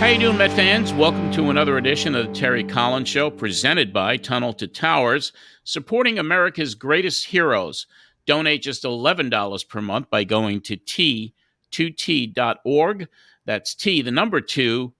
How you doing, Met fans? Welcome to another edition of the Terry Collins Show, presented by Tunnel to Towers, supporting America's greatest heroes. Donate just $11 per month by going to t2t.org. That's T, the number 2,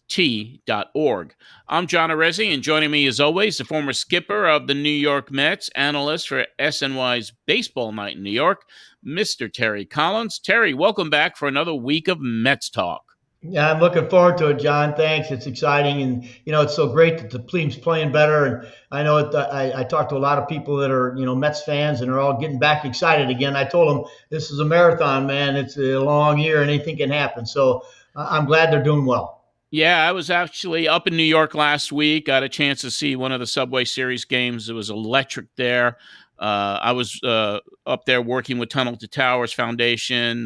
t.org. I'm John Arezzi, and joining me as always, the former skipper of the New York Mets, analyst for SNY's Baseball Night in New York, Mr. Terry Collins. Terry, welcome back for another week of Mets talk. Yeah, I'm looking forward to it, John. Thanks. It's exciting. And, it's so great that the team's playing better. And I know I talked to a lot of people that are, Mets fans, and they're all getting back excited again. I told them this is a marathon, man. It's a long year and anything can happen. So I'm glad they're doing well. Yeah, I was actually up in New York last week. Got a chance to see one of the Subway Series games. It was electric there. I was up there working with Tunnel to Towers Foundation.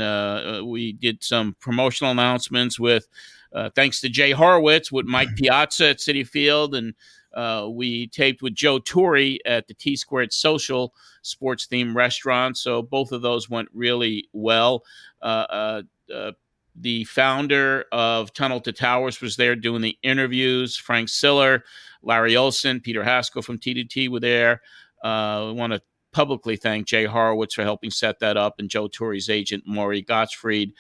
We did some promotional announcements with, thanks to Jay Horowitz, with Mike Piazza at Citi Field, and we taped with Joe Torre at the T-Squared Social sports-themed restaurant. So both of those went really well. The founder of Tunnel to Towers was there doing the interviews. Frank Siller, Larry Olson, Peter Haskell from T2T were there. I want to publicly thank Jay Horowitz for helping set that up, and Joe Torre's agent, Maury Gottfried,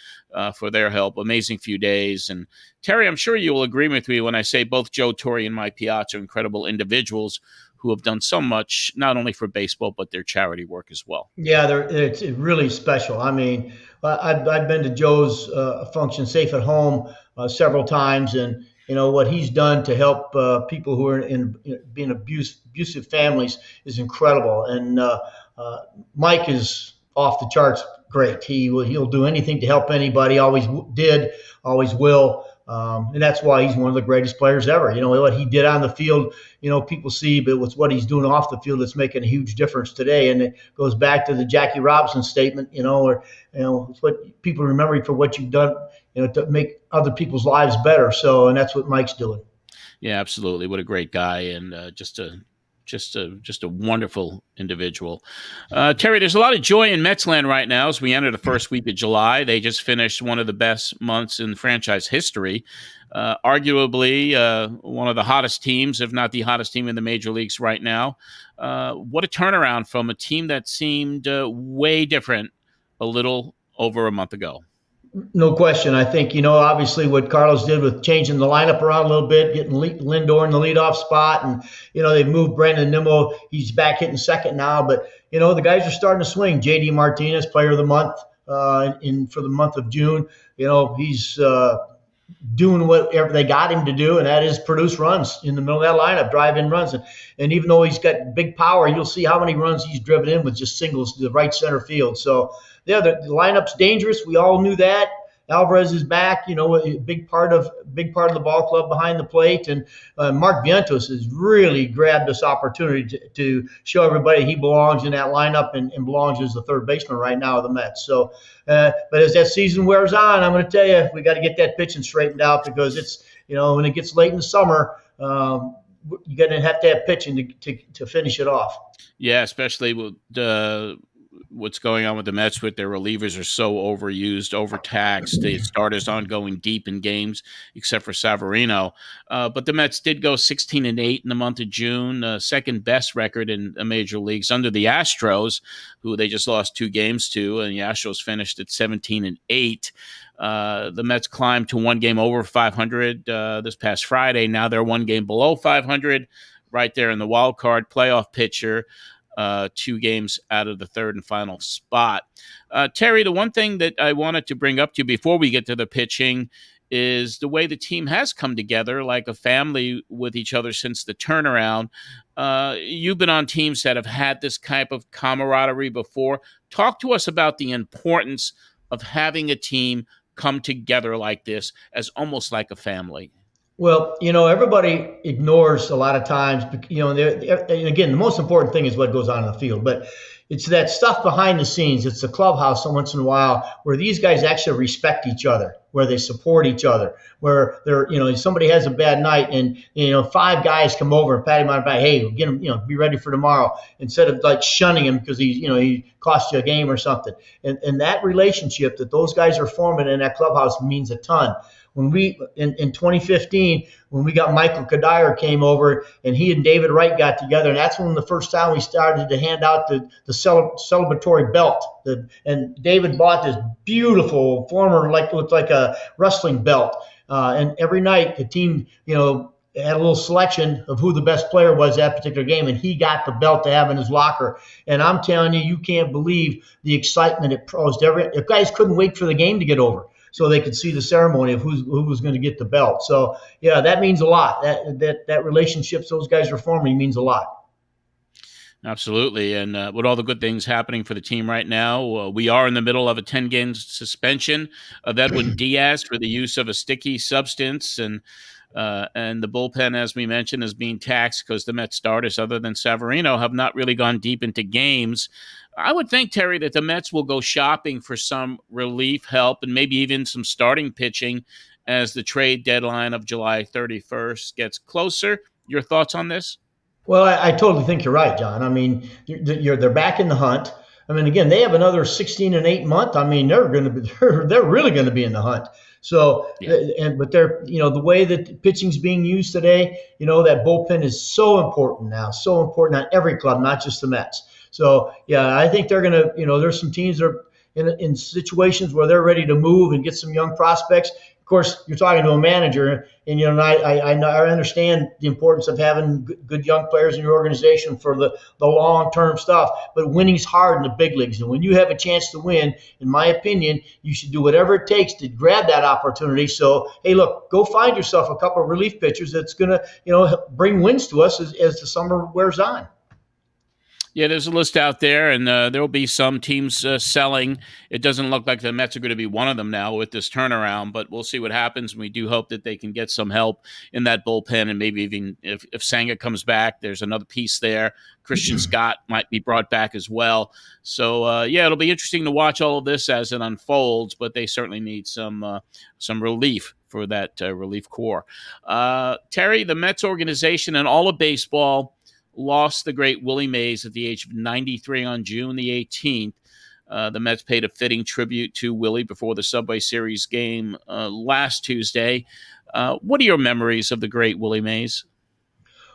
for their help. Amazing few days. And Terry, I'm sure you will agree with me when I say both Joe Torre and Mike Piazza are incredible individuals who have done so much, not only for baseball, but their charity work as well. Yeah, it's really special. I mean, I've been to Joe's function, Safe at Home, several times, and what he's done to help people who are in being abusive families is incredible. And Mike is off the charts great. He'll do anything to help anybody. Always did, always will. And that's why he's one of the greatest players ever. What he did on the field, people see, but it's what he's doing off the field that's making a huge difference today. And it goes back to the Jackie Robinson statement, it's what people remember you for what you've done, to make other people's lives better. And that's what Mike's doing. Yeah, absolutely. What a great guy, and just a wonderful individual. Terry, there's a lot of joy in Metsland right now as we enter the first week of July. They just finished one of the best months in franchise history. Arguably one of the hottest teams, if not the hottest team in the major leagues right now. What a turnaround from a team that seemed way different a little over a month ago. No question. I think, obviously what Carlos did with changing the lineup around a little bit, getting Lindor in the leadoff spot, and, they moved Brandon Nimmo. He's back hitting second now, but, the guys are starting to swing. J.D. Martinez, player of the month for the month of June. He's doing whatever they got him to do, and that is produce runs in the middle of that lineup, drive in runs. And even though he's got big power, you'll see how many runs he's driven in with just singles to the right center field. So, yeah, the lineup's dangerous. We all knew that. Alvarez is back, a big part of the ball club behind the plate. And Mark Vientos has really grabbed this opportunity to show everybody he belongs in that lineup and belongs as the third baseman right now of the Mets. So, but as that season wears on, I'm going to tell you, we got to get that pitching straightened out, because it's, when it gets late in the summer, you're going to have pitching to finish it off. Yeah, especially with what's going on with the Mets with their relievers are so overused, overtaxed. The starters aren't going deep in games except for Severino. But the Mets did go 16-8 in the month of June, second best record in the major leagues under the Astros, who they just lost 2 games to, and the Astros finished at 17-8. The Mets climbed to 1 game over 500 this past Friday. Now they're 1 game below 500, right there in the wild card playoff picture. 2 games out of the third and final spot. Terry, the one thing that I wanted to bring up to you before we get to the pitching is the way the team has come together like a family with each other since the turnaround. You've been on teams that have had this type of camaraderie before. Talk to us about the importance of having a team come together like this as almost like a family. Well, everybody ignores a lot of times, and again, the most important thing is what goes on in the field, but it's that stuff behind the scenes. It's the clubhouse once in a while where these guys actually respect each other, where they support each other, where they're, somebody has a bad night and, 5 guys come over and pat him on the back. Hey, get him, be ready for tomorrow, instead of like shunning him because he cost you a game or something. And that relationship that those guys are forming in that clubhouse means a ton. when we in 2015 when we got Michael Kadire came over and he and David Wright got together, and that's when the first time we started to hand out the celebratory belt. And David bought this beautiful former looked like a wrestling belt, and every night the team had a little selection of who the best player was that particular game, and he got the belt to have in his locker. And I'm telling you, you can't believe the excitement it caused. The guys couldn't wait for the game to get over so they could see the ceremony of who was going to get the belt. So yeah, that means a lot. That relationships those guys are forming means a lot. Absolutely. And with all the good things happening for the team right now, we are in the middle of a 10-game suspension of Edwin Diaz for the use of a sticky substance. And the bullpen, as we mentioned, is being taxed because the Mets starters, other than Severino, have not really gone deep into games. I would think, Terry, that the Mets will go shopping for some relief help and maybe even some starting pitching as the trade deadline of July 31st gets closer. Your thoughts on this? Well, I totally think you're right, John. I mean, they're back in the hunt. I mean, again, they have another 16 and 8 month. I mean, they're going to be they're really going to be in the hunt. So, Yeah. but they're the way that pitching's being used today, that bullpen is so important now, so important on every club, not just the Mets. So, yeah, I think they're going to. There's some teams that are in situations where they're ready to move and get some young prospects. Of course, you're talking to a manager, and I understand the importance of having good young players in your organization for the long-term stuff. But winning's hard in the big leagues, and when you have a chance to win, in my opinion, you should do whatever it takes to grab that opportunity. So, hey, look, go find yourself a couple of relief pitchers that's going to bring wins to us as the summer wears on. Yeah, there's a list out there, and there will be some teams selling. It doesn't look like the Mets are going to be one of them now with this turnaround, but we'll see what happens. We do hope that they can get some help in that bullpen, and maybe even if Senga comes back, there's another piece there. Christian Scott might be brought back as well. So, yeah, it'll be interesting to watch all of this as it unfolds, but they certainly need some relief for that relief corps. Terry, the Mets organization and all of baseball lost the great Willie Mays at the age of 93 on June the 18th. The Mets paid a fitting tribute to Willie before the Subway Series game last Tuesday. What are your memories of the great Willie Mays?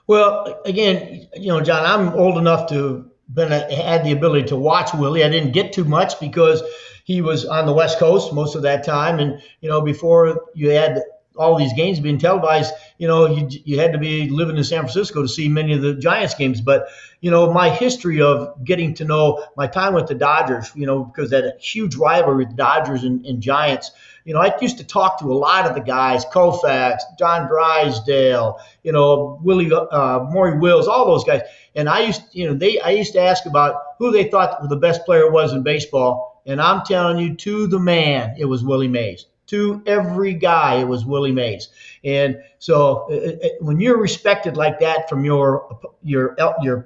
Well, again, John, I'm old enough to had the ability to watch Willie. I didn't get too much because he was on the West Coast most of that time, and before you had all these games being televised, you had to be living in San Francisco to see many of the Giants games. But, my history of getting to know my time with the Dodgers, because that huge rivalry with the Dodgers and Giants, I used to talk to a lot of the guys, Koufax, John Drysdale, Willie, Maury Wills, all those guys. And I used to ask about who they thought the best player was in baseball. And I'm telling you, to the man, it was Willie Mays. To every guy, it was Willie Mays. And so when you're respected like that from your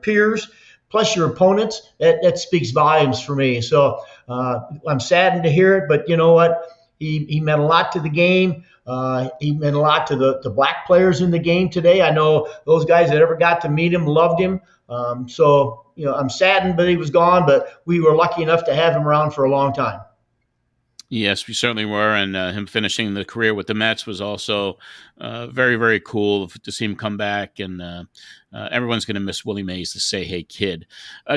peers, plus your opponents, that speaks volumes for me. So I'm saddened to hear it, but you know what? He meant a lot to the game. He meant a lot to the black players in the game today. I know those guys that ever got to meet him loved him. So I'm saddened that he was gone, but we were lucky enough to have him around for a long time. Yes, we certainly were, and him finishing the career with the Mets was also very, very cool to see him come back, and everyone's going to miss Willie Mays, the Say Hey Kid.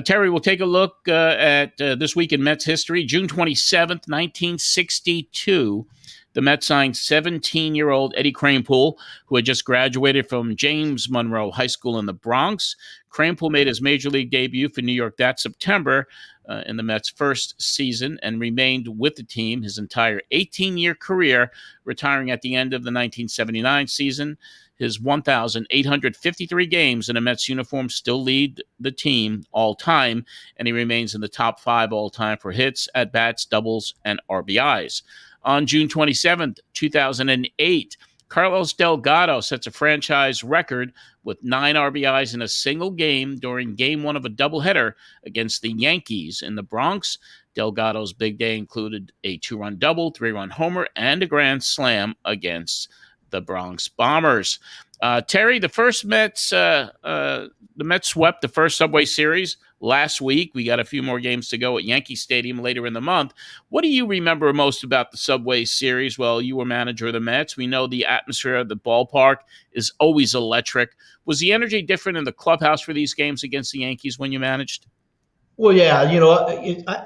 Terry, we'll take a look at this week in Mets history. June 27th, 1962, the Mets signed 17-year-old Eddie Kranepool, who had just graduated from James Monroe High School in the Bronx. Kranepool made his major league debut for New York that September in the Mets' first season and remained with the team his entire 18-year career, retiring at the end of the 1979 season. His 1,853 games in a Mets uniform still lead the team all time, and he remains in the top 5 all time for hits, at-bats, doubles, and RBIs. On June 27th, 2008, Carlos Delgado sets a franchise record with 9 RBIs in a single game during Game 1 of a doubleheader against the Yankees in the Bronx. Delgado's big day included a 2-run double, 3-run homer, and a grand slam against the Bronx Bombers. Terry, the Mets swept the first Subway Series last week. We got a few more games to go at Yankee Stadium later in the month. What do you remember most about the Subway Series? Well, you were manager of the Mets. We know the atmosphere of the ballpark is always electric. Was the energy different in the clubhouse for these games against the Yankees when you managed? Well, yeah,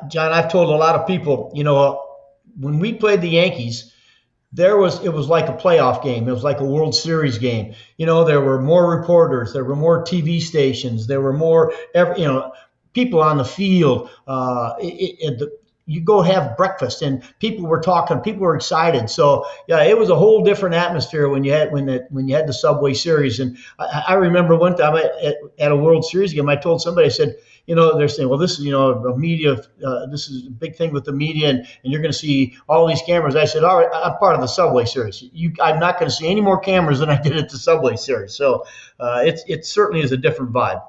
John, I've told a lot of people, when we played the Yankees, it was like a playoff game. It was like a World Series game. There were more reporters, there were more TV stations, there were more, people on the field. You go have breakfast, and people were talking, people were excited. So yeah, it was a whole different atmosphere when you had the Subway Series. And I remember one time at a World Series game, I told somebody, I said, they're saying, well, this is, a media, this is a big thing with the media, and you're going to see all these cameras. I said, all right, I'm part of the Subway Series. I'm not going to see any more cameras than I did at the Subway Series. So it certainly is a different vibe.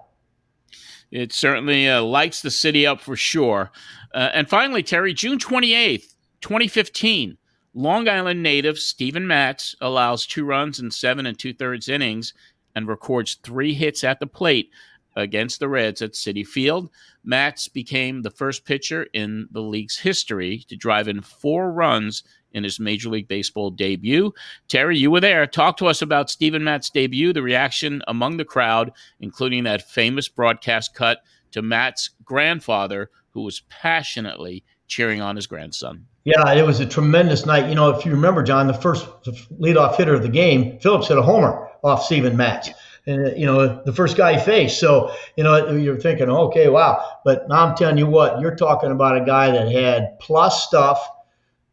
It certainly lights the city up for sure. And finally, Terry, June 28th, 2015, Long Island native Steven Matz allows 2 runs in 7 2/3 innings and records 3 hits at the plate against the Reds at Citi Field. Matz became the first pitcher in the league's history to drive in 4 runs in his Major League Baseball debut. Terry, you were there. Talk to us about Steven Matz's debut, the reaction among the crowd, including that famous broadcast cut to Matt's grandfather, who was passionately cheering on his grandson. Yeah, it was a tremendous night. If you remember, John, the first leadoff hitter of the game, Phillips hit a homer off Steven Matz. And, the first guy he faced. So, you're thinking, okay, wow. But now I'm telling you what, you're talking about a guy that had plus stuff,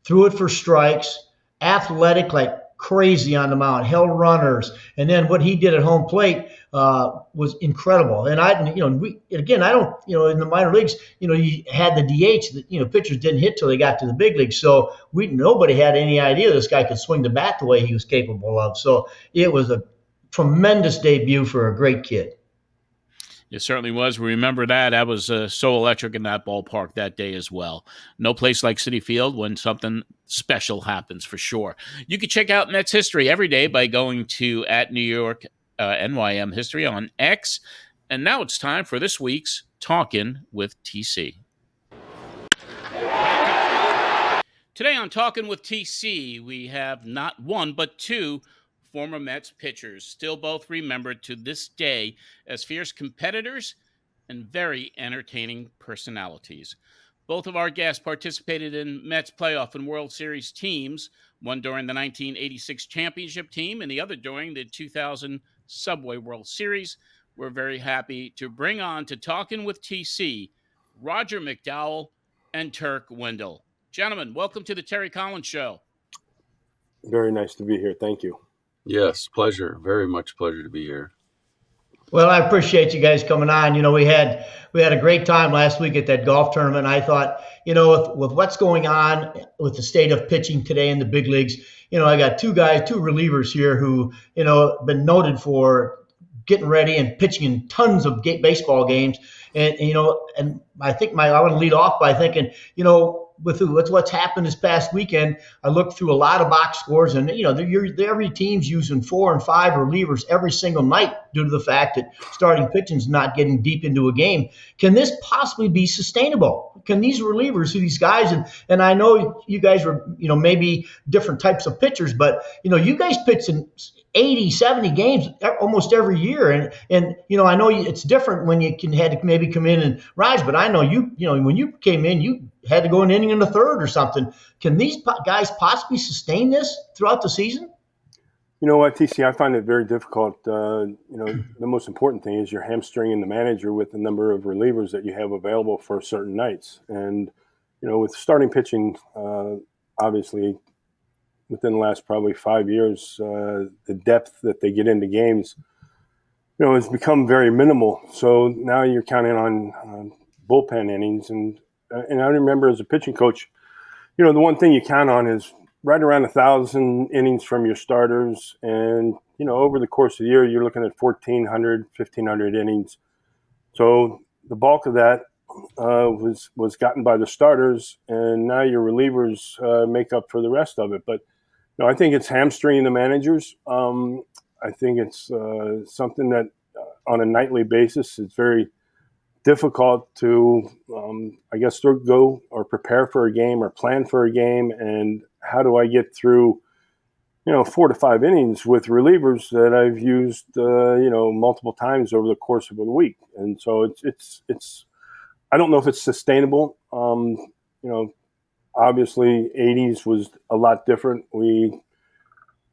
threw it for strikes, athletic like crazy on the mound, held runners, and then what he did at home plate was incredible. And I don't, in the minor leagues, you had the DH that pitchers didn't hit till they got to the big leagues. So nobody had any idea this guy could swing the bat the way he was capable of. So it was a tremendous debut for a great kid. It certainly was. We remember that. That was so electric in that ballpark that day as well. No place like Citi Field when something special happens, for sure. You can check out Mets history every day by going to @New York NYM History on X. And now it's time for this week's Talkin' with TC. Today on Talkin' with TC, we have not one but 2 former Mets pitchers, still both remembered to this day as fierce competitors and very entertaining personalities. Both of our guests participated in Mets playoff and World Series teams, one during the 1986 championship team and the other during the 2000 Subway World Series. We're very happy to bring on to Talkin' with TC, Roger McDowell and Turk Wendell. Gentlemen, welcome to the Terry Collins Show. Very nice to be here. Thank you. Yes, pleasure. Very much pleasure to be here. Well, I appreciate you guys coming on. We had a great time last week at that golf tournament. I thought, with what's going on with the state of pitching today in the big leagues, I got 2 relievers here who, been noted for getting ready and pitching in tons of baseball games. And I think I want to lead off by thinking, with what's happened this past weekend, I looked through a lot of box scores, and every team's using 4 and 5 relievers every single night due to the fact that starting pitching's not getting deep into a game. Can this possibly be sustainable? Can these relievers, these guys, and I know you guys were, maybe different types of pitchers, but you guys pitch in 80, 70 games almost every year. And I know it's different when you had to maybe come in and rise, but I know when you came in, you had to go an inning in the third or something. Can these guys possibly sustain this throughout the season? You know what, TC, I find it very difficult. The most important thing is you're hamstringing the manager with the number of relievers that you have available for certain nights. And, with starting pitching, obviously, within the last probably 5 years, the depth that they get into games, has become very minimal. So now you're counting on bullpen innings. And I remember as a pitching coach, the one thing you count on is right around 1,000 innings from your starters. And, over the course of the year, you're looking at 1,400, 1,500 innings. So the bulk of that was gotten by the starters, and now your relievers make up for the rest of it. But I think it's hamstringing the managers. I think it's something that on a nightly basis, it's very difficult to, I guess, go or prepare for a game or plan for a game. And how do I get through, 4 to 5 innings with relievers that I've used, multiple times over the course of a week? And so it's I don't know if it's sustainable. Obviously 80s was a lot different.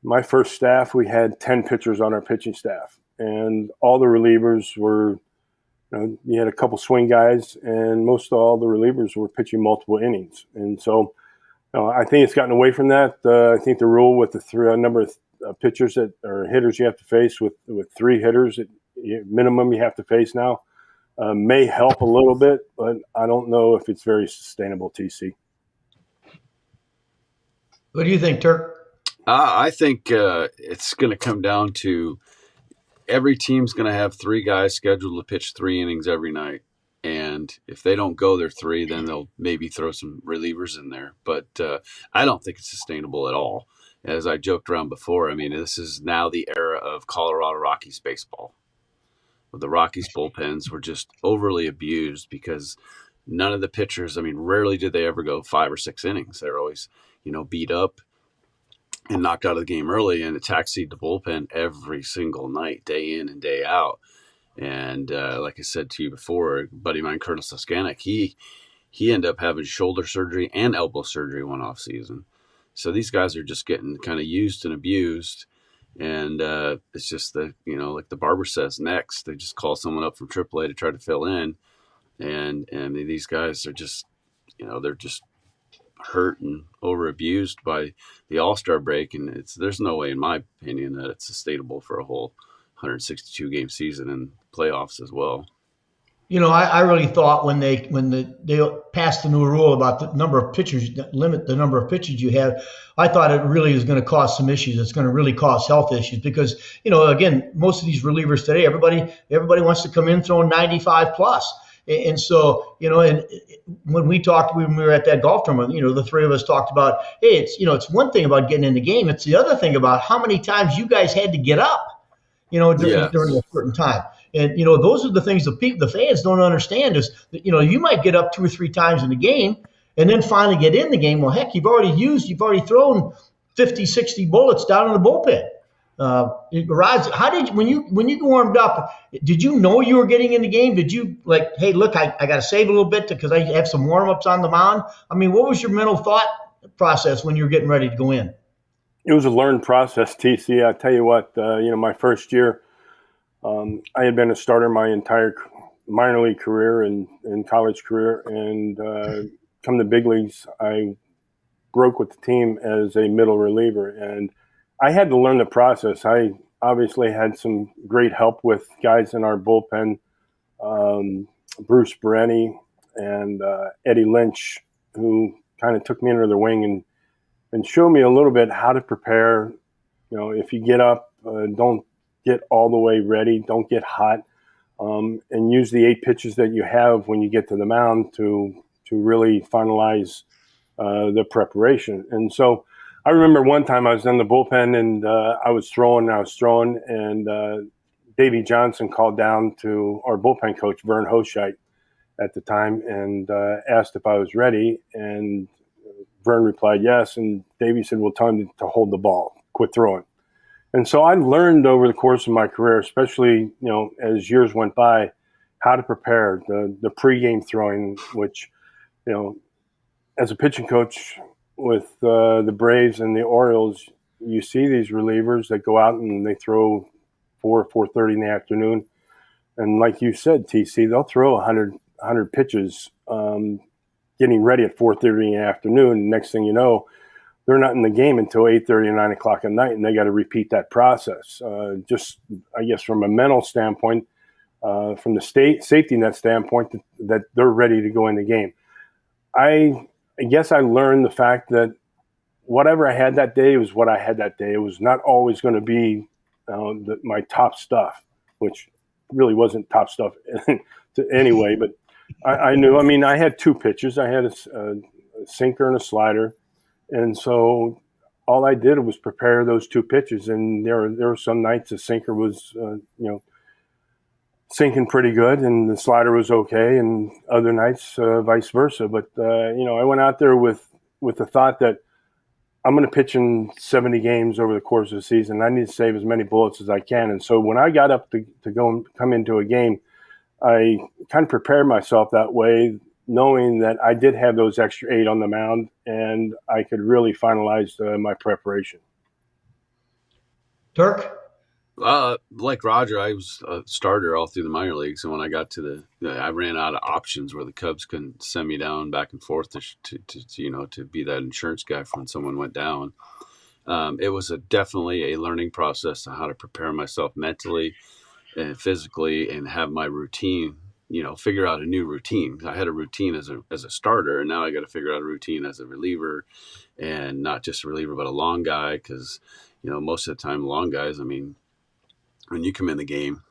My first staff, we had 10 pitchers on our pitching staff, and all the relievers were, you had a couple swing guys, and most of all the relievers were pitching multiple innings. And so I think it's gotten away from that. I think the rule with the number of pitchers or hitters you have to face with 3 hitters at minimum you have to face now may help a little bit, but I don't know if it's very sustainable, TC. What do you think, Turk? I think it's going to come down to every team's going to have 3 guys scheduled to pitch 3 innings every night. And if they don't go their 3, then they'll maybe throw some relievers in there. But I don't think it's sustainable at all. As I joked around before, I mean, this is now the era of Colorado Rockies baseball. The Rockies bullpens were just overly abused because none of the pitchers, I mean, rarely did they ever go 5 or 6 innings. They were always, beat up and knocked out of the game early, and it taxied the bullpen every single night, day in and day out. And like I said to you before, a buddy of mine, Colonel Suskanik, he ended up having shoulder surgery and elbow surgery one off season. So these guys are just getting kind of used and abused. And it's just the, like the barber says next, they just call someone up from AAA to try to fill in. And these guys are just, they're just hurt and over abused by the All-Star break. And there's no way, in my opinion, that it's sustainable for a whole 162 game season and playoffs as well. I really thought when they passed the new rule about the number of pitchers, limit the number of pitchers you have, I thought it really is going to cause some issues. It's going to really cause health issues because, again, most of these relievers today, everybody wants to come in throwing 95 plus. And so, and when we were at that golf tournament, the 3 of us talked about, hey, it's one thing about getting in the game. It's the other thing about how many times you guys had to get up, during a certain time. And, those are the things the fans don't understand is that, you might get up 2 or 3 times in the game and then finally get in the game. Well, heck, you've already thrown 50, 60 bullets down in the bullpen. Arezzi, how did you, when you warmed up, did you know you were getting in the game? Did you hey, look, I got to save a little bit because I have some warm-ups on the mound? I mean, what was your mental thought process when you were getting ready to go in? It was a learned process, TC. I tell you what, my first year, I had been a starter my entire minor league career and college career, and come to big leagues, I broke with the team as a middle reliever, and I had to learn the process. I obviously had some great help with guys in our bullpen, Bruce Bereni and Eddie Lynch, who kind of took me under their wing and showed me a little bit how to prepare. If you get up, don't get all the way ready, don't get hot, and use the 8 pitches that you have when you get to the mound to really finalize the preparation. And so I remember one time I was in the bullpen and I was throwing, and Davey Johnson called down to our bullpen coach, Vern Hoscheit, at the time, and asked if I was ready. And Vern replied yes. And Davey said, well, tell him to hold the ball, quit throwing. And so I learned over the course of my career, especially, as years went by, how to prepare the pregame throwing, which, as a pitching coach with the Braves and the Orioles, you see these relievers that go out and they throw 4:30 in the afternoon. And like you said, TC, they'll throw 100 pitches getting ready at 4:30 in the afternoon. Next thing you know, they're not in the game until 8:30 or 9 o'clock at night, and they got to repeat that process. Just, I guess, from a mental standpoint, from the safety net standpoint, that they're ready to go in the game. I guess I learned the fact that whatever I had that day was what I had that day. It was not always going to be my top stuff, which really wasn't top stuff anyway. But I knew. I mean, I had 2 pitches. I had a sinker and a slider. And so all I did was prepare those two pitches, and there were some nights the sinker was sinking pretty good, and the slider was okay, and other nights vice versa. But I went out there with the thought that I'm going to pitch in 70 games over the course of the season. I need to save as many bullets as I can. And so when I got up to go and come into a game, I kind of prepared myself that way, knowing that I did have those extra 8 on the mound, and I could really finalize my preparation. Turk? Like Roger, I was a starter all through the minor leagues, and when I got to I ran out of options where the Cubs couldn't send me down back and forth to be that insurance guy for when someone went down. It was definitely a learning process on how to prepare myself mentally and physically, and have my routine. Figure out a new routine. I had a routine as a starter, and now I got to figure out a routine as a reliever, and not just a reliever, but a long guy, because most of the time, long guys, I mean, when you come in the game,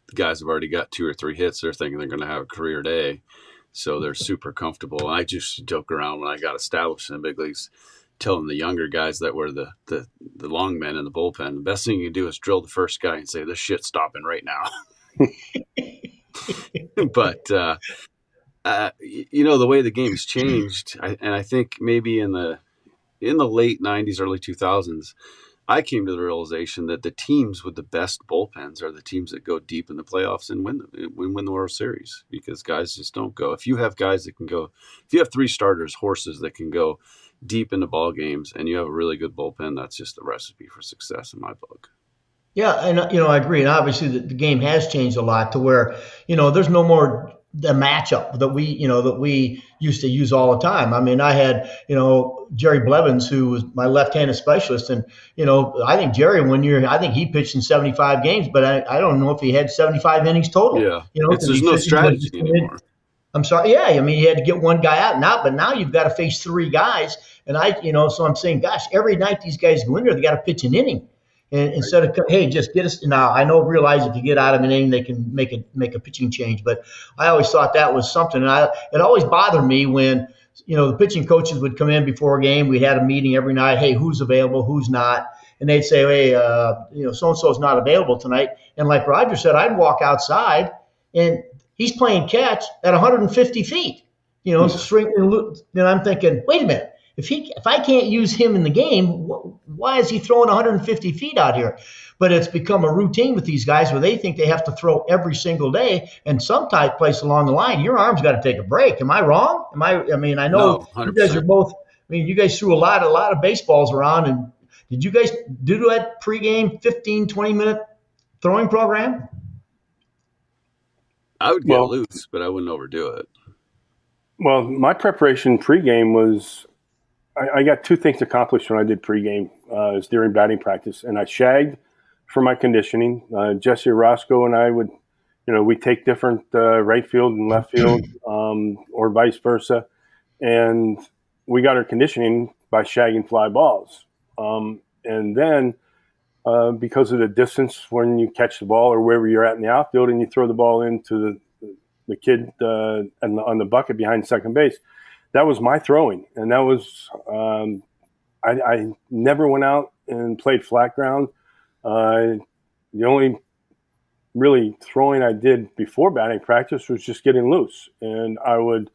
the guys have already got 2 or 3 hits. They're thinking they're going to have a career day. So they're super comfortable. And I just joke around when I got established in the big leagues, telling the younger guys that were the long men in the bullpen, the best thing you can do is drill the first guy and say, this shit's stopping right now. But, the way the game's changed, and I think maybe in the late 90s, early 2000s, I came to the realization that the teams with the best bullpens are the teams that go deep in the playoffs and win the World Series, because guys just don't go. If you have guys that can go, if you have 3 starters, horses that can go deep into ball games, and you have a really good bullpen, that's just the recipe for success in my book. Yeah, and I agree. And obviously, the game has changed a lot to where there's no more the matchup that we used to use all the time. I mean, I had Jerry Blevins, who was my left-handed specialist, and I think Jerry one year, I think he pitched in 75 games, but I don't know if he had 75 innings total. Yeah, there's no strategy anymore. I'm sorry. Yeah, I mean, you had to get one guy out now, but now you've got to face 3 guys, and so I'm saying, gosh, every night these guys go in there, they got to pitch an inning. And instead of, hey, just get us now. I realize if you get out of an inning, they can make a pitching change. But I always thought that was something. And it always bothered me when the pitching coaches would come in before a game. We had a meeting every night. Hey, who's available? Who's not? And they'd say, hey, so and so is not available tonight. And like Roger said, I'd walk outside and he's playing catch at 150 feet. And I'm thinking, wait a minute. If I can't use him in the game, why is he throwing 150 feet out here? But it's become a routine with these guys where they think they have to throw every single day, and some type place along the line, your arm's got to take a break. Am I wrong? I mean, I know No, you guys are both. I mean, you guys threw a lot of baseballs around, and did you guys do that pregame 15, 20-minute throwing program? I would get loose, but I wouldn't overdo it. Well, my preparation pregame was. I got 2 things accomplished when I did pregame. It was during batting practice, and I shagged for my conditioning. Jesse Orozco and I would, we take different right field and left field, or vice versa, and we got our conditioning by shagging fly balls. And then because of the distance when you catch the ball or wherever you're at in the outfield, and you throw the ball into the kid on the bucket behind second base. That was my throwing, and that was I never went out and played flat ground. The only really throwing I did before batting practice was just getting loose, and I would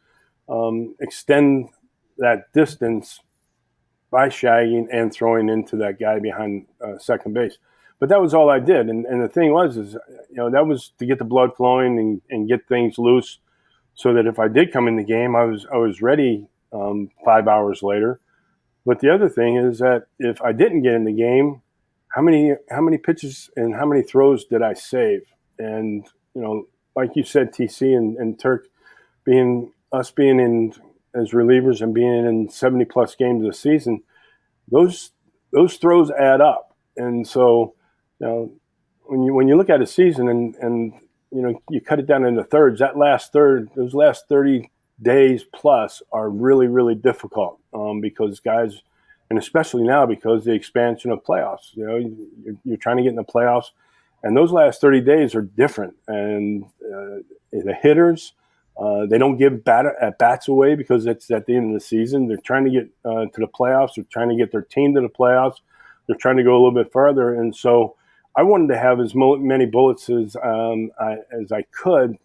extend that distance by shagging and throwing into that guy behind second base. But that was all I did, and the thing was that was to get the blood flowing and get things loose, so that if I did come in the game, I was ready 5 hours later. But the other thing is that if I didn't get in the game, how many pitches and how many throws did I save? And like you said, TC and Turk, being in as relievers and being in 70 plus games a season, those throws add up. And so when you look at a season and you cut it down into thirds, those last 30 days plus are really, really difficult because guys, and especially now because the expansion of playoffs, you're trying to get in the playoffs, and those last 30 days are different. And the hitters, They don't give at bats away because it's at the end of the season. They're trying to get to the playoffs. They're trying to get their team to the playoffs. They're trying to go a little bit further. And so I wanted to have as many bullets as I could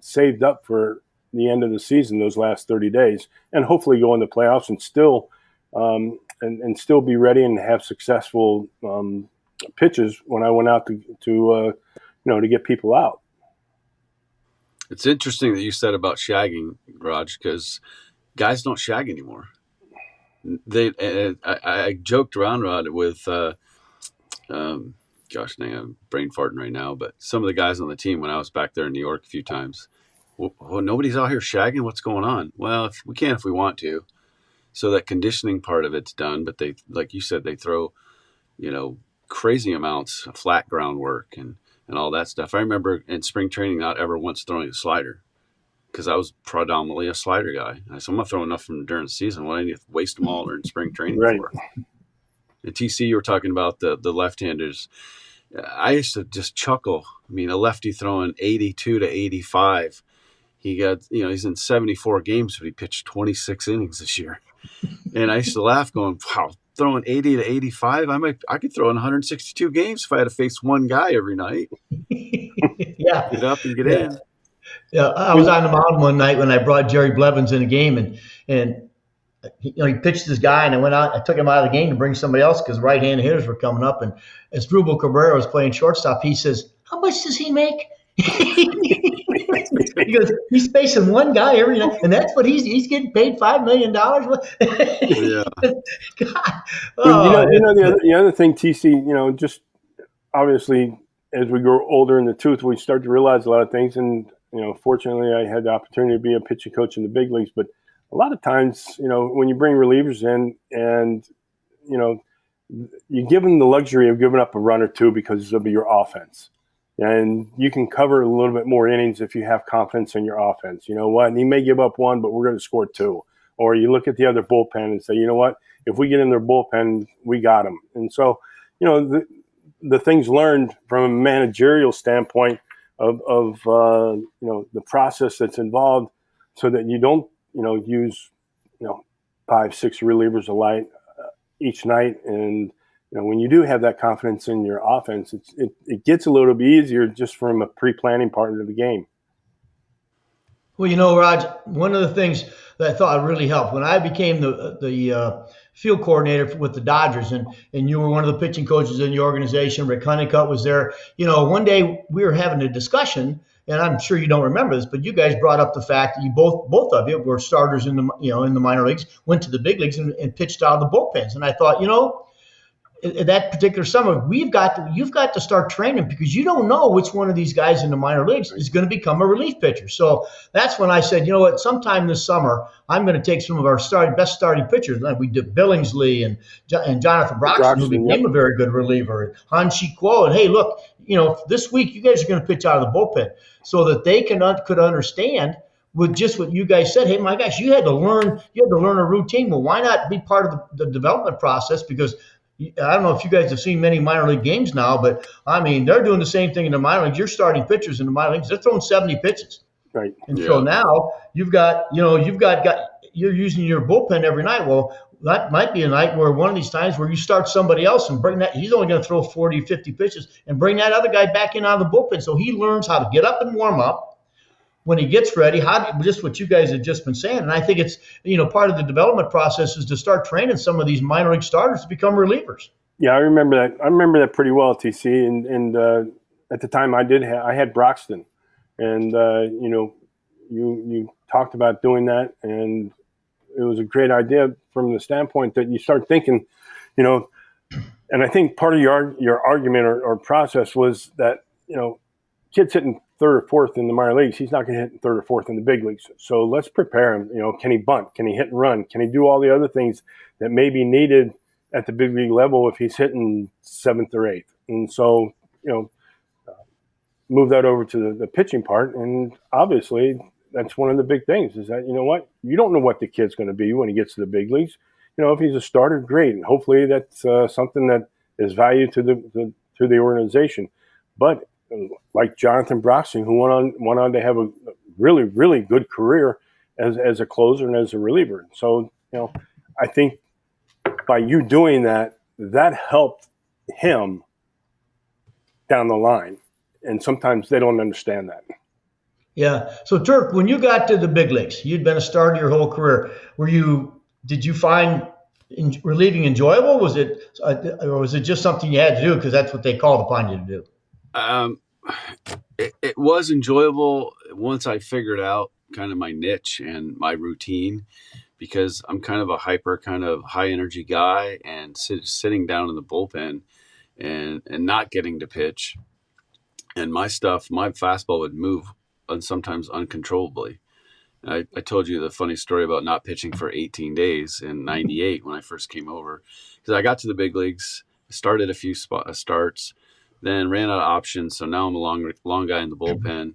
saved up for the end of the season, those last 30 days, and hopefully go in the playoffs and still and still be ready and have successful pitches when I went out to get people out. It's interesting that you said about shagging, Raj, because guys don't shag anymore. I joked around, Rod, with gosh dang, I'm brain farting right now, but some of the guys on the team when I was back there in New York a few times, well, nobody's out here shagging. What's going on? Well, we can if we want to. So that conditioning part of it's done, but they, like you said, they throw, crazy amounts of flat ground work and all that stuff. I remember in spring training not ever once throwing a slider because I was predominantly a slider guy. I said, I'm not throwing enough from during the season. Why do I need to waste them all during spring training Right. for? And TC, you were talking about the left-handers. I used to just chuckle. I mean, a lefty throwing 82 to 85. He got, he's in 74 games, but he pitched 26 innings this year. And I used to laugh going, wow, throwing 80 to 85, I could throw in 162 games if I had to face one guy every night. Yeah. Get up and get in. Yeah, I was on the mound one night when I brought Jerry Blevins in a game, and he pitched this guy, and I took him out of the game to bring somebody else because right-handed hitters were coming up, and as Drupal Cabrera was playing shortstop, he says, "How much does he make?" He goes, "He's facing one guy every night, and that's what he's getting paid $5 million." Yeah. God. Well, the other thing, TC, just obviously as we grow older in the tooth, we start to realize a lot of things. And fortunately, I had the opportunity to be a pitching coach in the big leagues. But a lot of times, when you bring relievers in, and you give them the luxury of giving up a run or two because it'll be your offense. And you can cover a little bit more innings if you have confidence in your offense. You know what? And he may give up one, but we're going to score two. Or you look at the other bullpen and say, you know what? If we get in their bullpen, we got them. And so, the things learned from a managerial standpoint of the process that's involved, so that you don't use 5-6 relievers a light each night. And when you do have that confidence in your offense, it gets a little bit easier just from a pre-planning part of the game. Well, Raj, one of the things that I thought really helped when I became the field coordinator with the Dodgers, and you were one of the pitching coaches in the organization. Rick Honeycutt was there. One day we were having a discussion, and I'm sure you don't remember this, but you guys brought up the fact that you both of you were starters in the minor leagues, went to the big leagues and pitched out of the bullpens. And I thought, that particular summer, you've got to start training, because you don't know which one of these guys in the minor leagues is going to become a relief pitcher. So that's when I said, what, sometime this summer, I'm going to take some of our best starting pitchers. Like we did Billingsley and Jonathan Broxton, who became a very good reliever, and Han-Chi Kuo. And hey, look, this week you guys are going to pitch out of the bullpen, so that they could understand with just what you guys said. Hey, my gosh, you had to learn a routine. Well, why not be part of the development process? Because I don't know if you guys have seen many minor league games now, but I mean, they're doing the same thing in the minor leagues. You're starting pitchers in the minor leagues, they're throwing 70 pitches. Right. And so now you're using your bullpen every night. Well, that might be a night where one of these times where you start somebody else and bring that, he's only going to throw 40, 50 pitches, and bring that other guy back in out of the bullpen. So he learns how to get up and warm up. When he gets ready, just what you guys have just been saying. And I think it's, part of the development process is to start training some of these minor league starters to become relievers. Yeah, I remember that. I remember that pretty well, TC. And at the time I had Broxton, and you talked about doing that, and it was a great idea from the standpoint that you start thinking, and I think part of your argument or process was that, kids hitting third or fourth in the minor leagues, he's not going to hit third or fourth in the big leagues. So let's prepare him. Can he bunt? Can he hit and run? Can he do all the other things that may be needed at the big league level if he's hitting seventh or eighth? And so, move that over to the pitching part. And obviously, that's one of the big things is that, you don't know what the kid's going to be when he gets to the big leagues. If he's a starter, great. And hopefully that's something that is valued to the organization. But like Jonathan Broxton, who went on to have a really, really good career as a closer and as a reliever. So, I think by you doing that helped him down the line. And sometimes they don't understand that. Yeah. So Turk, when you got to the big leagues, you'd been a starter your whole career. Did you find relieving enjoyable? Or was it just something you had to do because that's what they called upon you to do? It was enjoyable once I figured out kind of my niche and my routine, because I'm kind of a hyper, kind of high energy guy, and sitting down in the bullpen and not getting to pitch, and my fastball would move sometimes uncontrollably. I told you the funny story about not pitching for 18 days in '98 when I first came over, because I got to the big leagues, started a few starts, then ran out of options. So now I'm a long guy in the bullpen.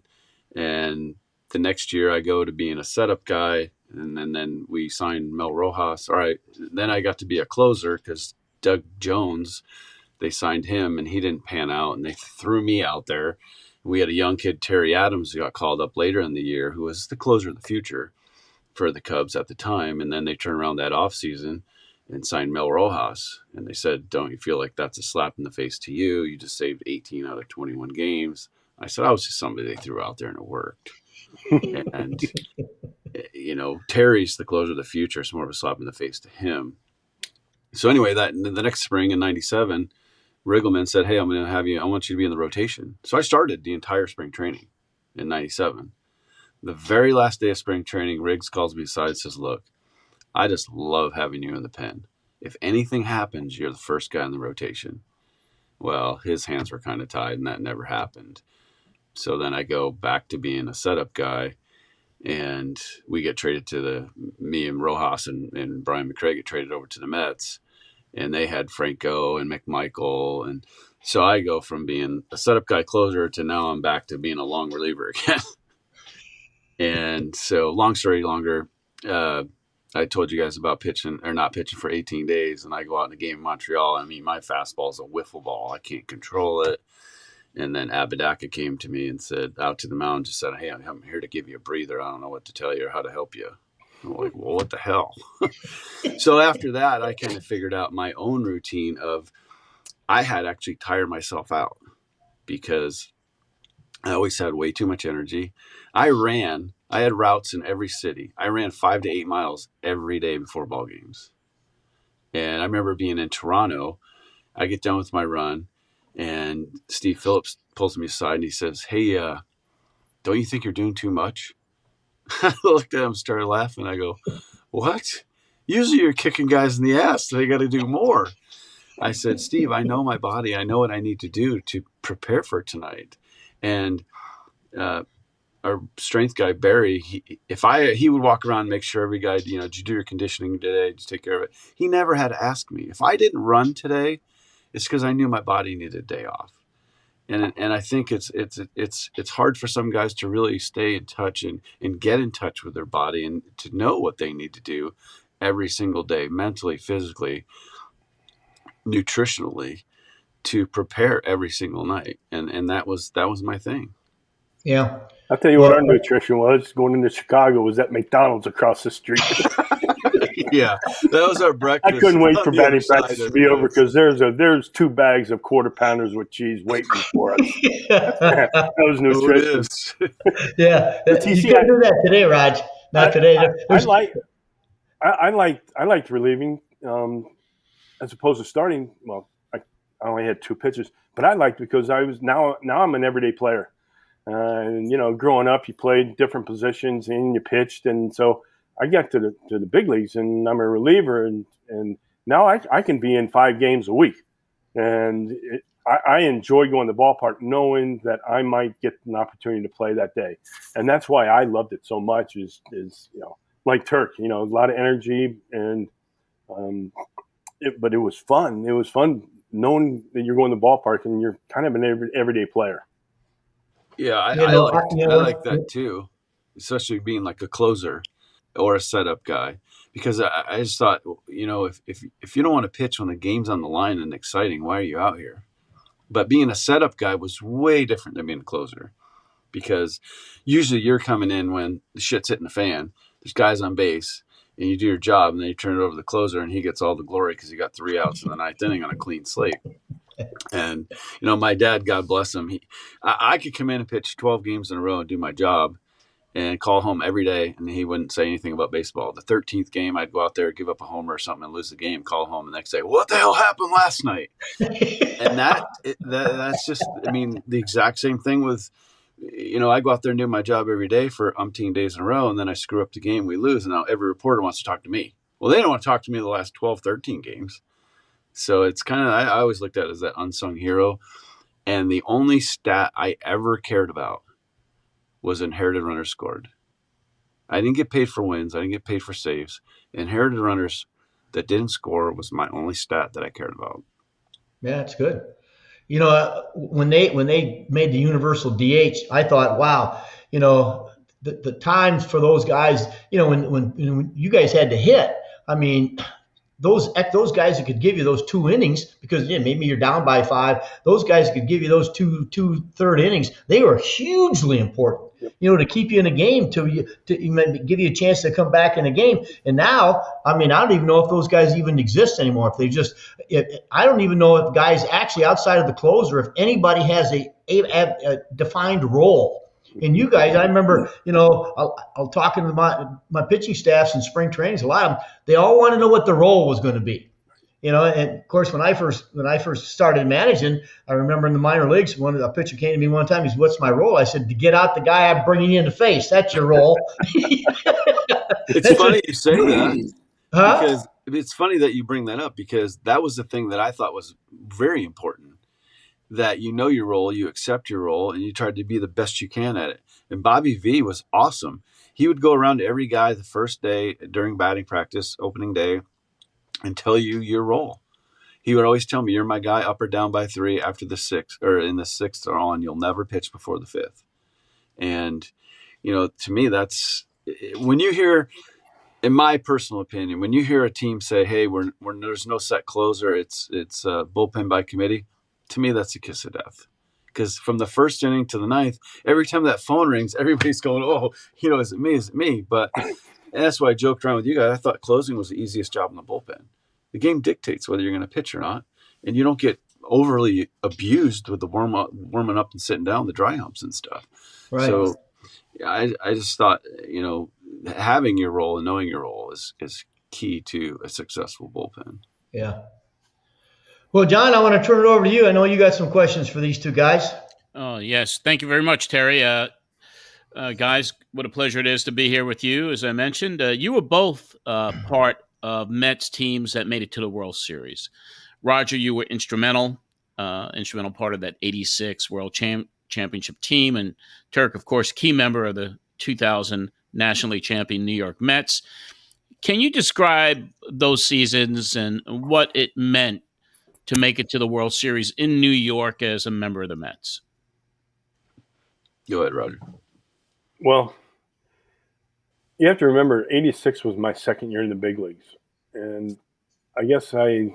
And the next year I go to being a setup guy. And then we signed Mel Rojas. All right. Then I got to be a closer because Doug Jones, they signed him and he didn't pan out, and they threw me out there. We had a young kid, Terry Adams, who got called up later in the year, who was the closer of the future for the Cubs at the time. And then they turned around that offseason and signed Mel Rojas. And they said, don't you feel like that's a slap in the face to you? You just saved 18 out of 21 games. I said, I was just somebody they threw out there and it worked. And, Terry's the closer of the future. It's more of a slap in the face to him. So anyway, the next spring in '97, Riggleman said, hey, I want you to be in the rotation. So I started the entire spring training in '97. The very last day of spring training, Riggs calls me aside and says, look, I just love having you in the pen. If anything happens, you're the first guy in the rotation. Well, his hands were kind of tied, and that never happened. So then I go back to being a setup guy, and we get traded me and Rojas and Brian McCrae get traded over to the Mets, and they had Franco and McMichael. And so I go from being a setup guy closer to now I'm back to being a long reliever again. And so long story longer, I told you guys about pitching or not pitching for 18 days, and I go out in a game in Montreal. I mean, my fastball is a wiffle ball. I can't control it. And then Apodaca came to me and said, out to the mound, just said, hey, I'm here to give you a breather. I don't know what to tell you or how to help you. I'm like, well, what the hell? So after that, I kind of figured out my own routine of I had actually tired myself out because I always had way too much energy. I had routes in every city. I ran 5 to 8 miles every day before ball games. And I remember being in Toronto. I get done with my run, and Steve Phillips pulls me aside and he says, hey, don't you think you're doing too much? I looked at him, started laughing. I go, what? Usually you're kicking guys in the ass. They got to do more. I said, Steve, I know my body. I know what I need to do to prepare for tonight. And our strength guy, Barry, he would walk around and make sure every guy, did you do your conditioning today? Did you take care of it? He never had to ask me. If I didn't run today, it's because I knew my body needed a day off. And I think it's hard for some guys to really stay in touch and get in touch with their body and to know what they need to do every single day, mentally, physically, nutritionally, to prepare every single night. And that was my thing. Yeah. I'll tell you what our nutrition was going into Chicago was at McDonald's across the street. Yeah, that was our breakfast. I couldn't wait for batting practice to be over because there's 2 bags of quarter pounders with cheese waiting for us. That was nutrition. Yeah, you can't do that today, Raj. Not today. I liked relieving as opposed to starting. Well, I only had 2 pitches, but I liked because I was now I'm an everyday player. And growing up, you played different positions and you pitched, and so I got to the big leagues, and I'm a reliever, and now I can be in 5 games a week, and I enjoy going to the ballpark knowing that I might get an opportunity to play that day, and that's why I loved it so much. Is like Turk, a lot of energy, and but it was fun. It was fun knowing that you're going to the ballpark and you're kind of an everyday player. Yeah, I like that too, especially being like a closer or a setup guy, because I just thought, if you don't want to pitch when the game's on the line and exciting, why are you out here? But being a setup guy was way different than being a closer, because usually you're coming in when the shit's hitting the fan. There's guys on base, and you do your job, and then you turn it over to the closer, and he gets all the glory because he got 3 outs in the ninth inning on a clean slate. And, my dad, God bless him, I could come in and pitch 12 games in a row and do my job and call home every day, and he wouldn't say anything about baseball. The 13th game, I'd go out there, give up a homer or something, and lose the game, call home the next day. What the hell happened last night? And that's just, the exact same thing with, I go out there and do my job every day for umpteen days in a row, and then I screw up the game, we lose, and now every reporter wants to talk to me. Well, they don't want to talk to me the last 12, 13 games. So it's kind of, I always looked at it as that unsung hero. And the only stat I ever cared about was inherited runners scored. I didn't get paid for wins. I didn't get paid for saves. Inherited runners that didn't score was my only stat that I cared about. Yeah, it's good. When they made the universal DH, I thought, wow, the times for those guys, when you guys had to hit, those guys that could give you those 2 innings, because maybe you're down by 5, those guys could give you those two third innings. They were hugely important, to keep you in a game, to give you a chance to come back in a game. And now, I don't even know if those guys even exist anymore. I don't even know if guys actually outside of the closer, if anybody has a defined role. And you guys, I remember, I'll talking to my pitching staffs in spring trainings, a lot of them, they all want to know what the role was going to be. And of course, when I first started managing, I remember in the minor leagues, a pitcher came to me one time. He said, "What's my role?" I said, "To get out the guy I'm bringing you in the face. That's your role." It's funny you say that. Huh? Because it's funny that you bring that up, because that was the thing that I thought was very important. That your role, you accept your role, and you try to be the best you can at it. And Bobby V was awesome. He would go around to every guy the first day during batting practice, opening day, and tell you your role. He would always tell me, "You're my guy, up or down by 3 after the 6th, or in the 6th or on. You'll never pitch before the 5th." And, to me, that's when you hear, in my personal opinion, when you hear a team say, "Hey, there's no set closer, it's bullpen by committee," to me, that's a kiss of death. Because from the first inning to the 9th, every time that phone rings, everybody's going, "Oh, is it me? Is it me?" But and that's why I joked around with you guys. I thought closing was the easiest job in the bullpen. The game dictates whether you're going to pitch or not, and you don't get overly abused with the warming up and sitting down, the dry humps and stuff. Right. So I just thought, having your role and knowing your role is key to a successful bullpen. Yeah. Well, John, I want to turn it over to you. I know you got some questions for these two guys. Oh, yes. Thank you very much, Terry. Guys, what a pleasure it is to be here with you. As I mentioned, you were both part of Mets teams that made it to the World Series. Roger, you were instrumental part of that 86 World Championship team. And Turk, of course, key member of the 2000 National League champion New York Mets. Can you describe those seasons and what it meant to make it to the World Series in New York as a member of the Mets? Go ahead, Roger. Well, you have to remember, 86 was my second year in the big leagues. And I guess I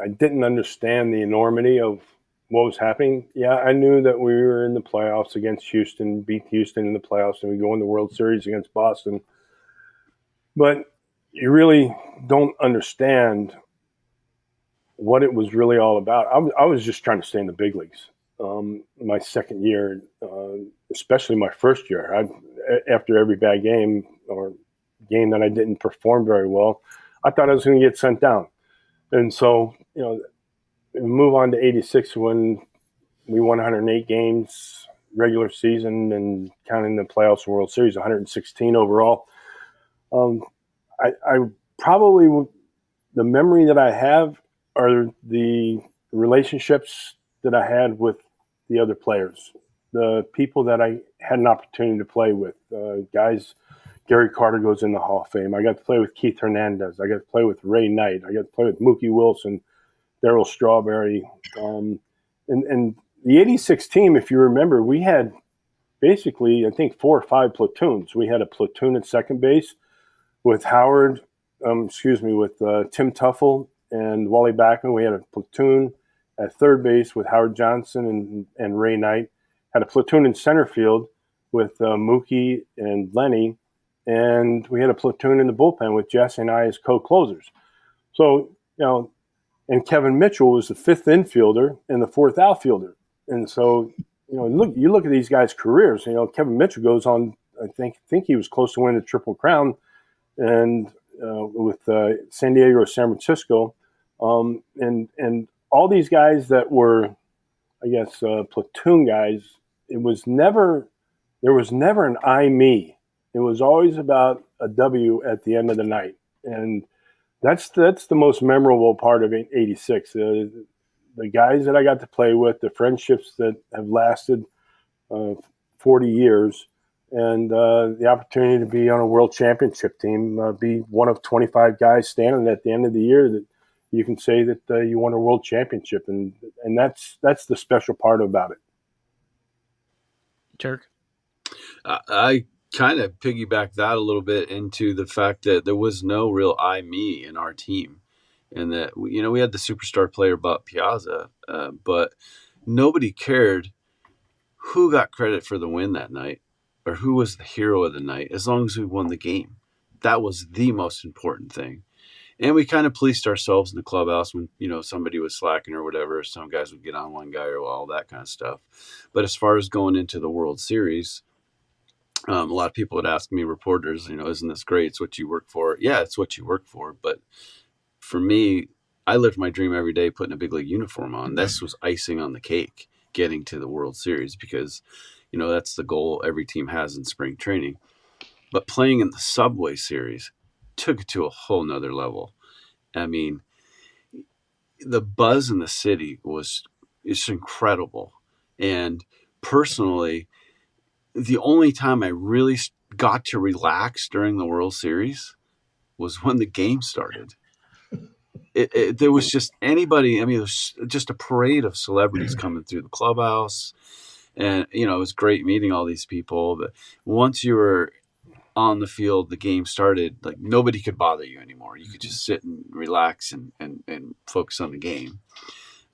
didn't understand the enormity of what was happening. Yeah, I knew that we were in the playoffs against Houston, beat Houston in the playoffs, and we go in the World Series against Boston. But you really don't understand what it was really all about. I was just trying to stay in the big leagues. My second year, especially my first year, after every bad game or game that I didn't perform very well, I thought I was going to get sent down. And so, we move on to 86 when we won 108 games regular season and counting the playoffs and World Series, 116 overall. I probably, the memory that I have are the relationships that I had with the other players, the people that I had an opportunity to play with. Guys, Gary Carter goes in the Hall of Fame. I got to play with Keith Hernandez. I got to play with Ray Knight. I got to play with Mookie Wilson, Darryl Strawberry. And the 86 team, if you remember, we had basically, I think, 4 or 5 platoons. We had a platoon at second base with with Tim Tuffle and Wally Backman. We had a platoon at third base with Howard Johnson and Ray Knight. Had a platoon in center field with Mookie and Lenny. And we had a platoon in the bullpen with Jesse and I as co-closers. So, and Kevin Mitchell was the fifth infielder and the fourth outfielder. And so, you look at these guys' careers. Kevin Mitchell goes on. I think he was close to winning the Triple Crown, and with San Diego or San Francisco, and all these guys that were, I guess, platoon guys. There was never an I me. It was always about a W at the end of the night, and that's the most memorable part of '86. The guys that I got to play with, the friendships that have lasted 40 years, and the opportunity to be on a world championship team, be one of 25 guys standing at the end of the year that you can say that you won a world championship, and that's the special part about it. Turk? I kind of piggyback that a little bit into the fact that there was no real I, me in our team. And that, we had the superstar player Bob Piazza, but nobody cared who got credit for the win that night or who was the hero of the night, as long as we won the game. That was the most important thing. And we kind of policed ourselves in the clubhouse when, somebody was slacking or whatever. Some guys would get on one guy or all that kind of stuff. But as far as going into the World Series, a lot of people would ask me, reporters, isn't this great? It's what you work for. Yeah, it's what you work for. But for me, I lived my dream every day putting a big league uniform on. This was icing on the cake, getting to the World Series, because, that's the goal every team has in spring training. But playing in the Subway Series took it to a whole nother level. I mean, the buzz in the city is incredible. And personally, the only time I really got to relax during the World Series was when the game started. There was just anybody. I mean, it was just a parade of celebrities coming through the clubhouse, and it was great meeting all these people. But once you were on the field, the game started. Like, nobody could bother you anymore. You could just sit and relax and focus on the game.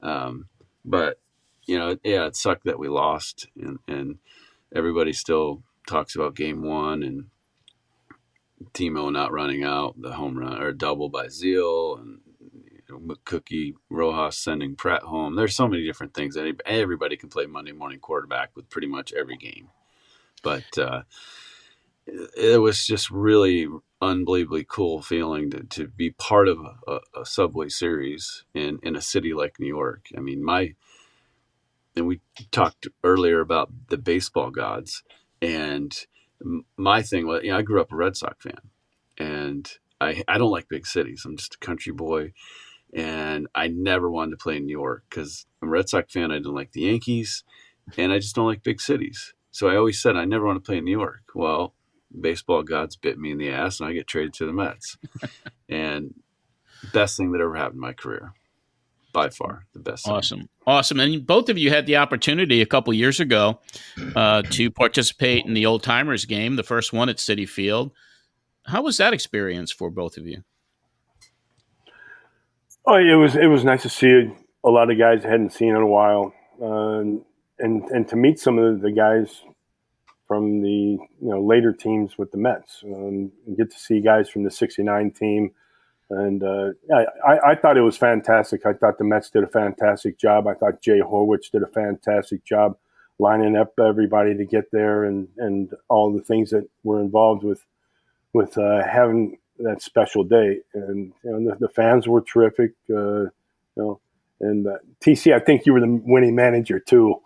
But it sucked that we lost, and everybody still talks about Game 1 and Timo not running out, the home run or double by Zeal, and Cookie Rojas sending Pratt home. There's so many different things that everybody can play Monday morning quarterback with pretty much every game. But it was just really unbelievably cool feeling to be part of a Subway Series in a city like New York. I mean, and we talked earlier about the baseball gods, and my thing was, I grew up a Red Sox fan, and I don't like big cities. I'm just a country boy, and I never wanted to play in New York because I'm a Red Sox fan. I didn't like the Yankees, and I just don't like big cities. So I always said I never want to play in New York. Well, baseball gods bit me in the ass, and I get traded to the Mets. And best thing that ever happened in my career. By far, the best. Awesome. And both of you had the opportunity a couple years ago to participate in the Old Timers game, the first one at Citi Field. How was that experience for both of you? Oh, it was nice to see a lot of guys I hadn't seen in a while, and to meet some of the guys from the later teams with the Mets, and get to see guys from the '69 team. And I thought it was fantastic. I thought the Mets did a fantastic job. I thought Jay Horwitz did a fantastic job lining up everybody to get there, and all the things that were involved with having that special day. And the fans were terrific. And TC, I think you were the winning manager too.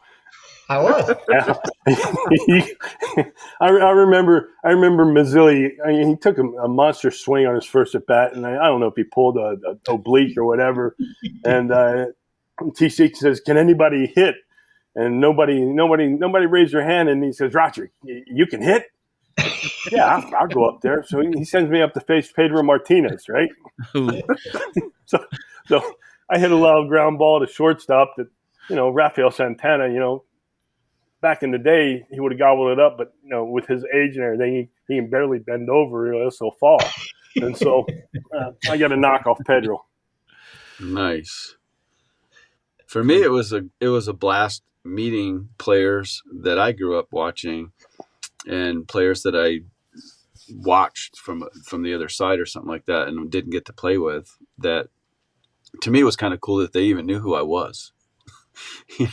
I was. I remember Mazzilli. I mean, he took a monster swing on his first at bat, and I don't know if he pulled a oblique or whatever. And TC says, "Can anybody hit?" And nobody raised their hand. And he says, "Roger, you can hit?" Yeah, I'll go up there. So he sends me up to face Pedro Martinez, right? so I hit a loud ground ball to shortstop that Rafael Santana, back in the day, he would have gobbled it up, but with his age and everything, he can barely bend over, else he'll fall. And so I got a knock off Pedro. Nice. For me, it was a blast meeting players that I grew up watching and players that I watched from the other side or something like that and didn't get to play with. That to me was kind of cool that they even knew who I was.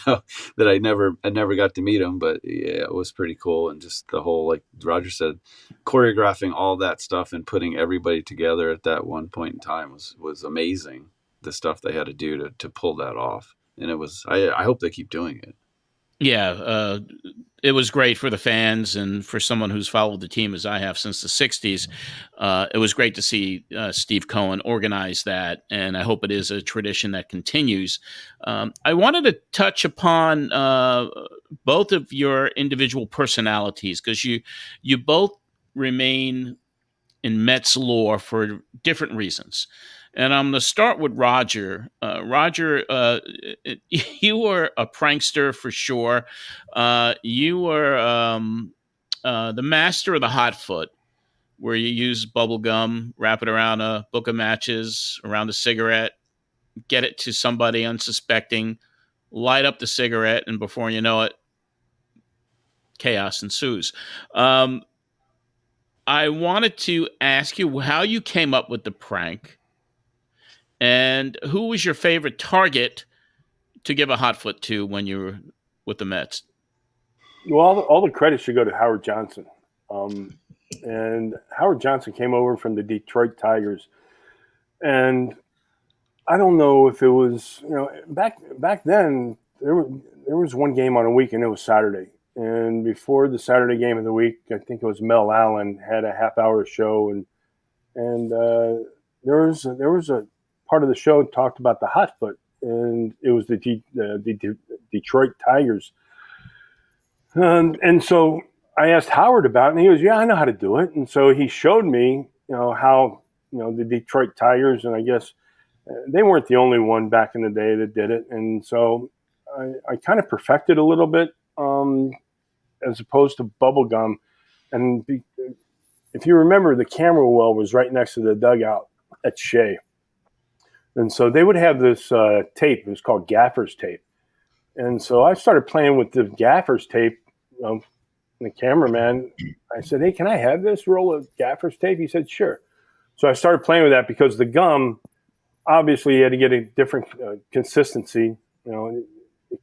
That I never got to meet them, but yeah, it was pretty cool. And just the whole, like Roger said, choreographing all that stuff and putting everybody together at that one point in time was amazing. The stuff they had to do to pull that off. And it was, I hope they keep doing it. Yeah, it was great for the fans and for someone who's followed the team as I have since the 60s. It was great to see Steve Cohen organize that, and I hope it is a tradition that continues. I wanted to touch upon both of your individual personalities because you both remain in Mets lore for different reasons. And I'm going to start with Roger. Roger, you were a prankster for sure. You were the master of the hot foot, where you use bubble gum, wrap it around a book of matches, around a cigarette, get it to somebody unsuspecting, light up the cigarette, and before you know it, chaos ensues. I wanted to ask you how you came up with the prank. And who was your favorite target to give a hot foot to when you were with the Mets? Well, all the credit should go to Howard Johnson. And Howard Johnson came over from the Detroit Tigers. And I don't know if it was, back then, there was one game on a week, and it was Saturday. And before the Saturday game of the week, I think it was Mel Allen had a half-hour show, and there was a part of the show talked about the hot foot, and it was the Detroit Tigers. And so I asked Howard about it, and he goes, "Yeah, I know how to do it." And so he showed me, how, the Detroit Tigers, and I guess they weren't the only one back in the day that did it. And so I kind of perfected a little bit, as opposed to bubble gum. And if you remember, the camera well was right next to the dugout at Shea. And so they would have this tape. It was called gaffer's tape. And so I started playing with the gaffer's tape. The cameraman, I said, "Hey, can I have this roll of gaffer's tape?" He said, "Sure." So I started playing with that because the gum, obviously, you had to get a different consistency. It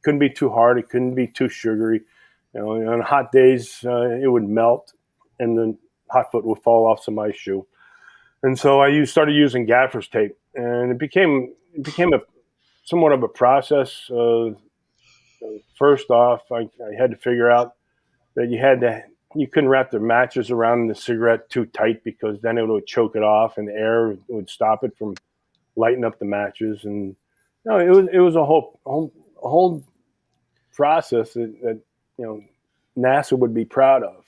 couldn't be too hard. It couldn't be too sugary. On hot days, it would melt, and the hot foot would fall off somebody's shoe. And so I started using gaffer's tape, and it became somewhat of a process. First off, I had to figure out that you couldn't wrap the matches around the cigarette too tight because then it would choke it off, and the air would stop it from lighting up the matches. And it was a whole process that NASA would be proud of.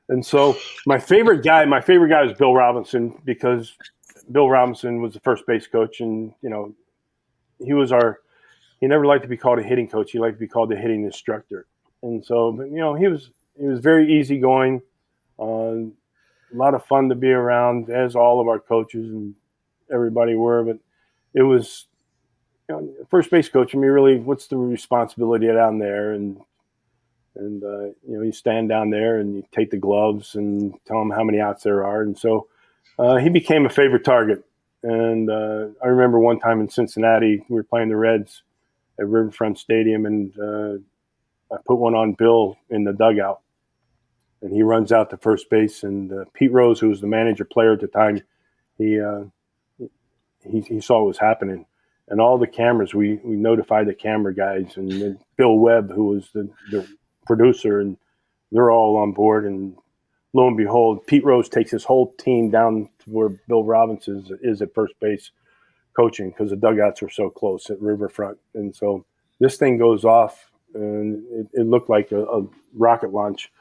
And so my favorite guy was Bill Robinson, because Bill Robinson was the first base coach, and he never liked to be called a hitting coach. He liked to be called the hitting instructor. And so, he was very easygoing, a lot of fun to be around, as all of our coaches and everybody were. But it was, first base coach. I mean, really, what's the responsibility down there? And you stand down there and you take the gloves and tell them how many outs there are. And so he became a favorite target. And I remember one time in Cincinnati, we were playing the Reds at Riverfront Stadium, and I put one on Bill in the dugout, and he runs out to first base. And Pete Rose, who was the manager player at the time, he saw what was happening. And all the cameras, we notified the camera guys, and then Bill Webb, who was the producer, and they're all on board. And lo and behold, Pete Rose takes his whole team down to where Bill Robinson is at first base coaching, because the dugouts are so close at Riverfront. And so this thing goes off, and it looked like a rocket launch.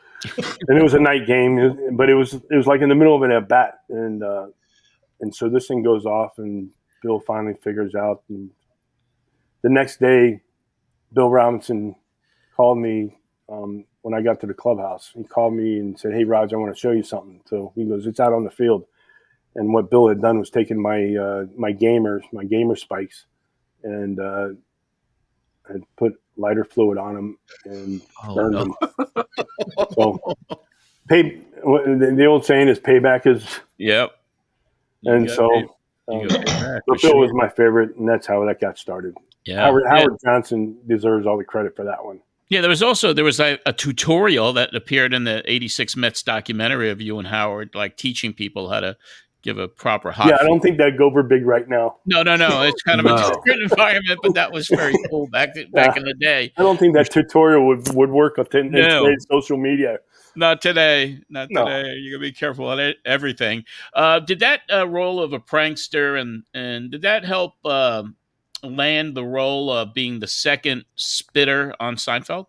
And it was a night game, but it was like in the middle of an at bat, and so this thing goes off, and Bill finally figures out. And the next day, Bill Robinson called me when I got to the clubhouse. He called me and said, "Hey, Raj, I want to show you something." So he goes, "It's out on the field." And what Bill had done was taken my gamer spikes, and had put lighter fluid on them and burned them. So, the old saying is payback is. Yep. And so, but Bill was my favorite, and that's how that got started. Yeah. Howard Johnson deserves all the credit for that one. Yeah, there was a tutorial that appeared in the '86 Mets documentary of you and Howard, like teaching people how to give a proper hot. Yeah, I don't think that'd go over big right now. No. It's kind of a different environment, but that was very cool back in the day. I don't think that tutorial would work in today's social media. Not today. Not today. You gotta be careful on everything. Did that role of a prankster and did that help land the role of being the second spitter on Seinfeld?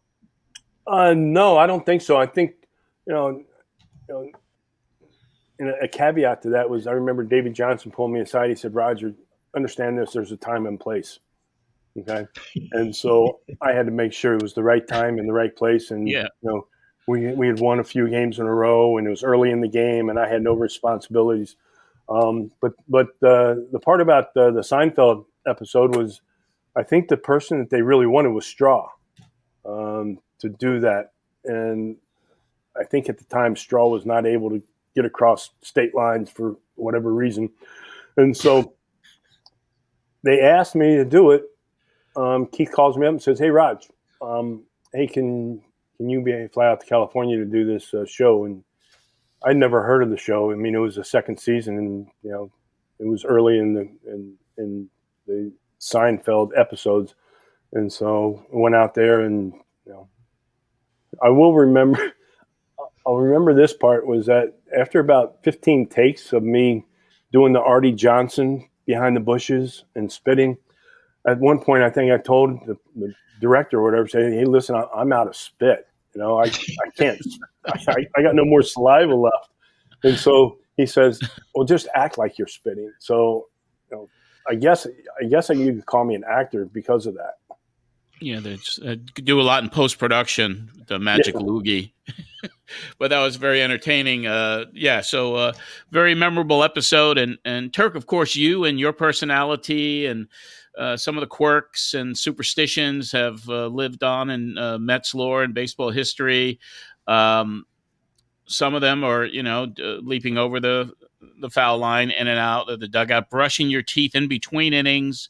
No, I don't think so. I think and a caveat to that was I remember David Johnson pulling me aside. He said, "Roger, understand this. There's a time and place." Okay, and so I had to make sure it was the right time and the right place. And we had won a few games in a row, and it was early in the game, and I had no responsibilities. But the part about the Seinfeld episode was, I think the person that they really wanted was Straw to do that, and I think at the time Straw was not able to get across state lines for whatever reason, and so they asked me to do it. Keith calls me up and says, "Hey, Raj, hey, can you fly out to California to do this show?" And I'd never heard of the show. I mean, it was the second season, and it was early in the Seinfeld episodes, and so I went out there, and I'll remember this part was that after about 15 takes of me doing the Artie Johnson behind the bushes and spitting, at one point I think I told the director or whatever, saying, "Hey, listen, I'm out of spit. I can't. I got no more saliva left." And so he says, "Well, just act like you're spitting." So, I guess you could call me an actor because of that. Yeah, they do a lot in post production, the magic loogie. But that was very entertaining. So very memorable episode. And Turk, of course, you and your personality and some of the quirks and superstitions have lived on in Mets lore and baseball history. Some of them are, leaping over the foul line, in and out of the dugout, brushing your teeth in between innings,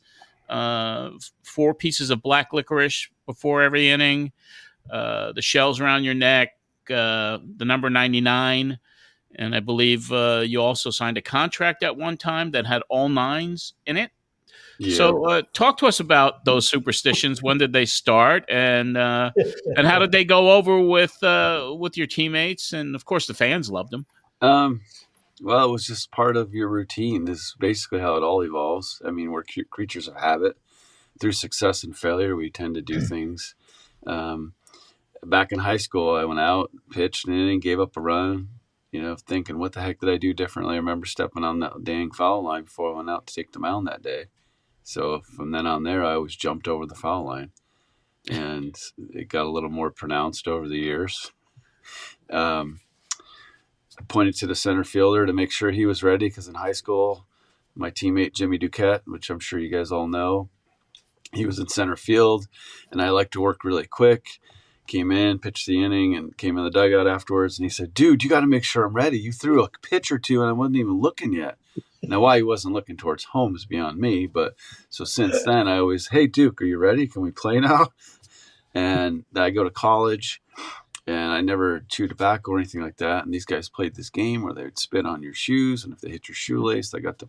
4 pieces of black licorice before every inning, the shells around your neck, the number 99. And I believe you also signed a contract at one time that had all 9s in it. Yeah. So talk to us about those superstitions. When did they start, and how did they go over with your teammates? And of course, the fans loved them. Well, it was just part of your routine. This is basically how it all evolves. I mean, we're creatures of habit. Through success and failure, we tend to do things. Back in high school, I went out, pitched an inning, gave up a run, thinking, what the heck did I do differently? I remember stepping on that dang foul line before I went out to take the mound that day. So from then on there, I always jumped over the foul line. And it got a little more pronounced over the years. I pointed to the center fielder to make sure he was ready, because in high school, my teammate Jimmy Duquette, which I'm sure you guys all know, he was in center field, and I like to work really quick. Came in, pitched the inning, and came in the dugout afterwards, and he said, "Dude, you got to make sure I'm ready. You threw a pitch or two, and I wasn't even looking yet." Now, why he wasn't looking towards home is beyond me, but so since then, I always, "Hey, Duke, are you ready? Can we play now?" And I go to college, and I never chewed tobacco or anything like that. And these guys played this game where they would spit on your shoes, and if they hit your shoelace, they got to,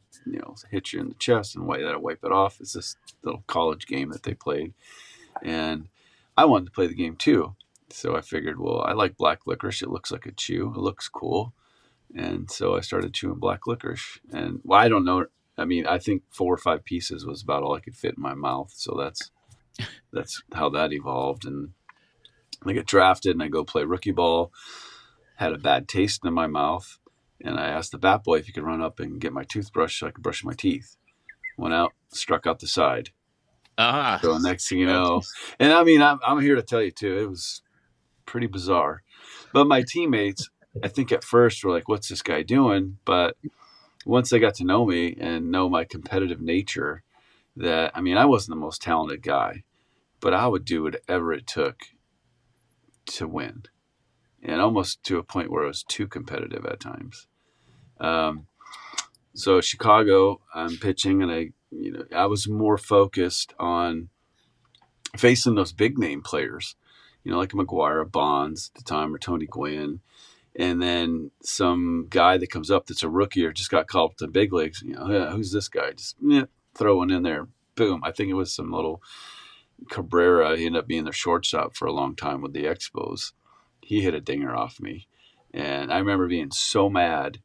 hit you in the chest and wipe it off. It's this little college game that they played, and I wanted to play the game too. So I figured, well, I like black licorice. It looks like a chew. It looks cool. And so I started chewing black licorice. And I don't know. I mean, I think 4 or 5 pieces was about all I could fit in my mouth. So that's how that evolved. And I get drafted and I go play rookie ball. Had a bad taste in my mouth. And I asked the bat boy if he could run up and get my toothbrush so I could brush my teeth. Went out, struck out the side. So next thing you know, and I mean, I'm here to tell you too, it was pretty bizarre. But my teammates, I think at first were like, "What's this guy doing?" But once they got to know me and know my competitive nature, I wasn't the most talented guy, but I would do whatever it took to win, and almost to a point where it was too competitive at times. So Chicago, I'm pitching, and I was more focused on facing those big name players, like McGuire, Bonds at the time, or Tony Gwynn, and then some guy that comes up that's a rookie or just got called up to the big leagues. Who's this guy? Just throw one in there. Boom. I think it was some little Cabrera. He ended up being their shortstop for a long time with the Expos. He hit a dinger off me. And I remember being so mad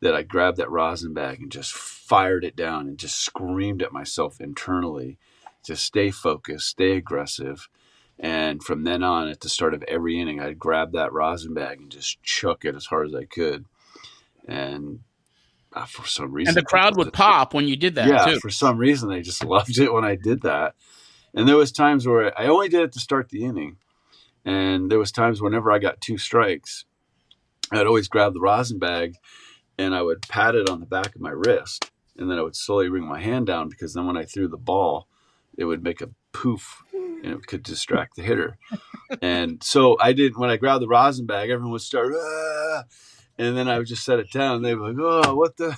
that I grabbed that rosin bag and just fired it down and just screamed at myself internally to stay focused, stay aggressive. And from then on, at the start of every inning, I'd grab that rosin bag and just chuck it as hard as I could. And for some reason, and the crowd would pop when you did that. Yeah, too. For some reason, they just loved it when I did that. And there was times where I only did it to start the inning. And there was times whenever I got 2 strikes, I'd always grab the rosin bag and I would pat it on the back of my wrist. And then I would slowly bring my hand down, because then when I threw the ball, it would make a poof and it could distract the hitter. And so when I grabbed the rosin bag, everyone would start, ah! And then I would just set it down. And they were like, oh, what the?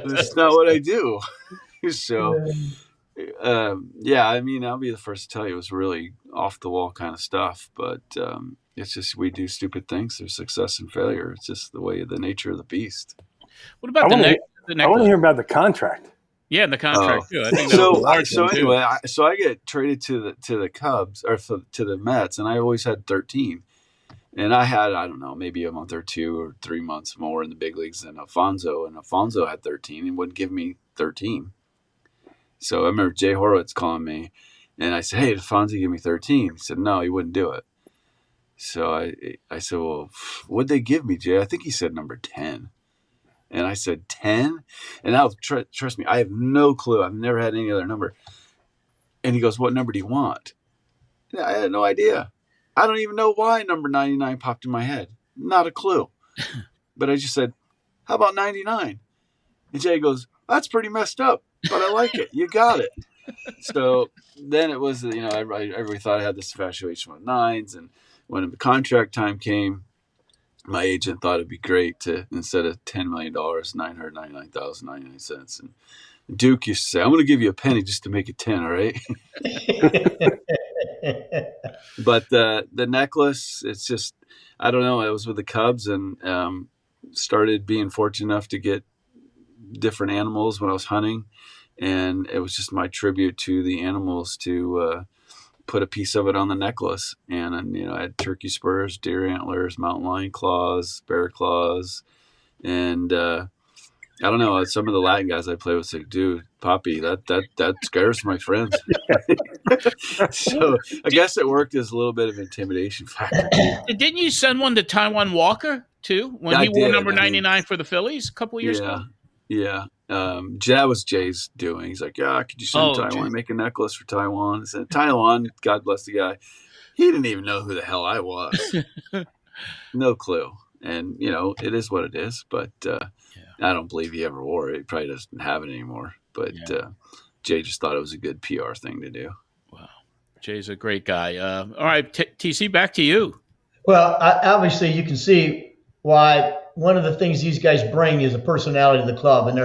That's not what I do. So, I'll be the first to tell you it was really off the wall kind of stuff. But it's just, we do stupid things. There's success and failure. It's just the nature of the beast. What about the next? I want to hear about the contract. Yeah, the contract too. I think so I get traded to the Cubs, or to the Mets, and I always had 13. And I had, I don't know, maybe a month or 2 or 3 months more in the big leagues than Alfonso, and Alfonso had 13 and wouldn't give me 13. So I remember Jay Horowitz calling me, and I said, hey, did Alfonso give me 13? He said, no, he wouldn't do it. So I said, well, what'd they give me, Jay? I think he said number 10. And I said, 10? And now, trust me, I have no clue. I've never had any other number. And he goes, what number do you want? And I had no idea. I don't even know why number 99 popped in my head. Not a clue. But I just said, how about 99? And Jay goes, that's pretty messed up, but I like it. You got it. So then it was, everybody thought I had this infatuation with 9s. And when the contract time came, my agent thought it'd be great to, instead of $10 million, $999,099. And Duke used to say, I'm going to give you a penny just to make it 10, all right? But the necklace, it's just, I don't know. I was with the Cubs and started being fortunate enough to get different animals when I was hunting. And it was just my tribute to the animals to put a piece of it on the necklace. And I had turkey spurs, deer antlers, mountain lion claws, bear claws. And I don't know, some of the Latin guys I play with say, dude, Poppy, that scares my friends. So I guess it worked as a little bit of intimidation factor. Didn't you send one to Taiwan Walker too when he wore number 99 for the Phillies a couple of years ago? Yeah. That was Jay's doing. He's like, yeah, could you send Taiwan, make a necklace for Taiwan? I said, Taiwan, God bless the guy. He didn't even know who the hell I was. No clue. And, it is what it is. But I don't believe he ever wore it. He probably doesn't have it anymore. But Jay just thought it was a good PR thing to do. Wow. Jay's a great guy. All right, TC, back to you. Well, obviously you can see why one of the things these guys bring is a personality to the club, and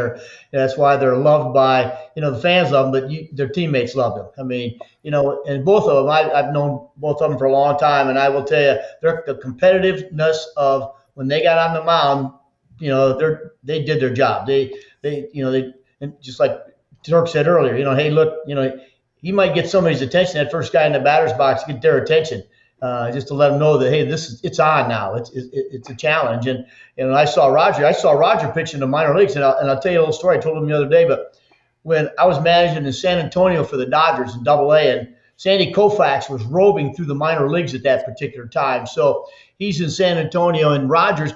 that's why they're loved by, the fans love them, but their teammates love them. I mean, and both of them, I've known both of them for a long time, and I will tell you, the competitiveness of when they got on the mound, they did their job. They and just like Turk said earlier, hey, look, he might get somebody's attention, that first guy in the batter's box, get their attention. Just to let them know that, hey, it's on now. It's a challenge. And I saw Roger pitch in the minor leagues, and I'll tell you a little story. I told him the other day, but when I was managing in San Antonio for the Dodgers in AA, and Sandy Koufax was roving through the minor leagues at that particular time. So he's in San Antonio, and Roger's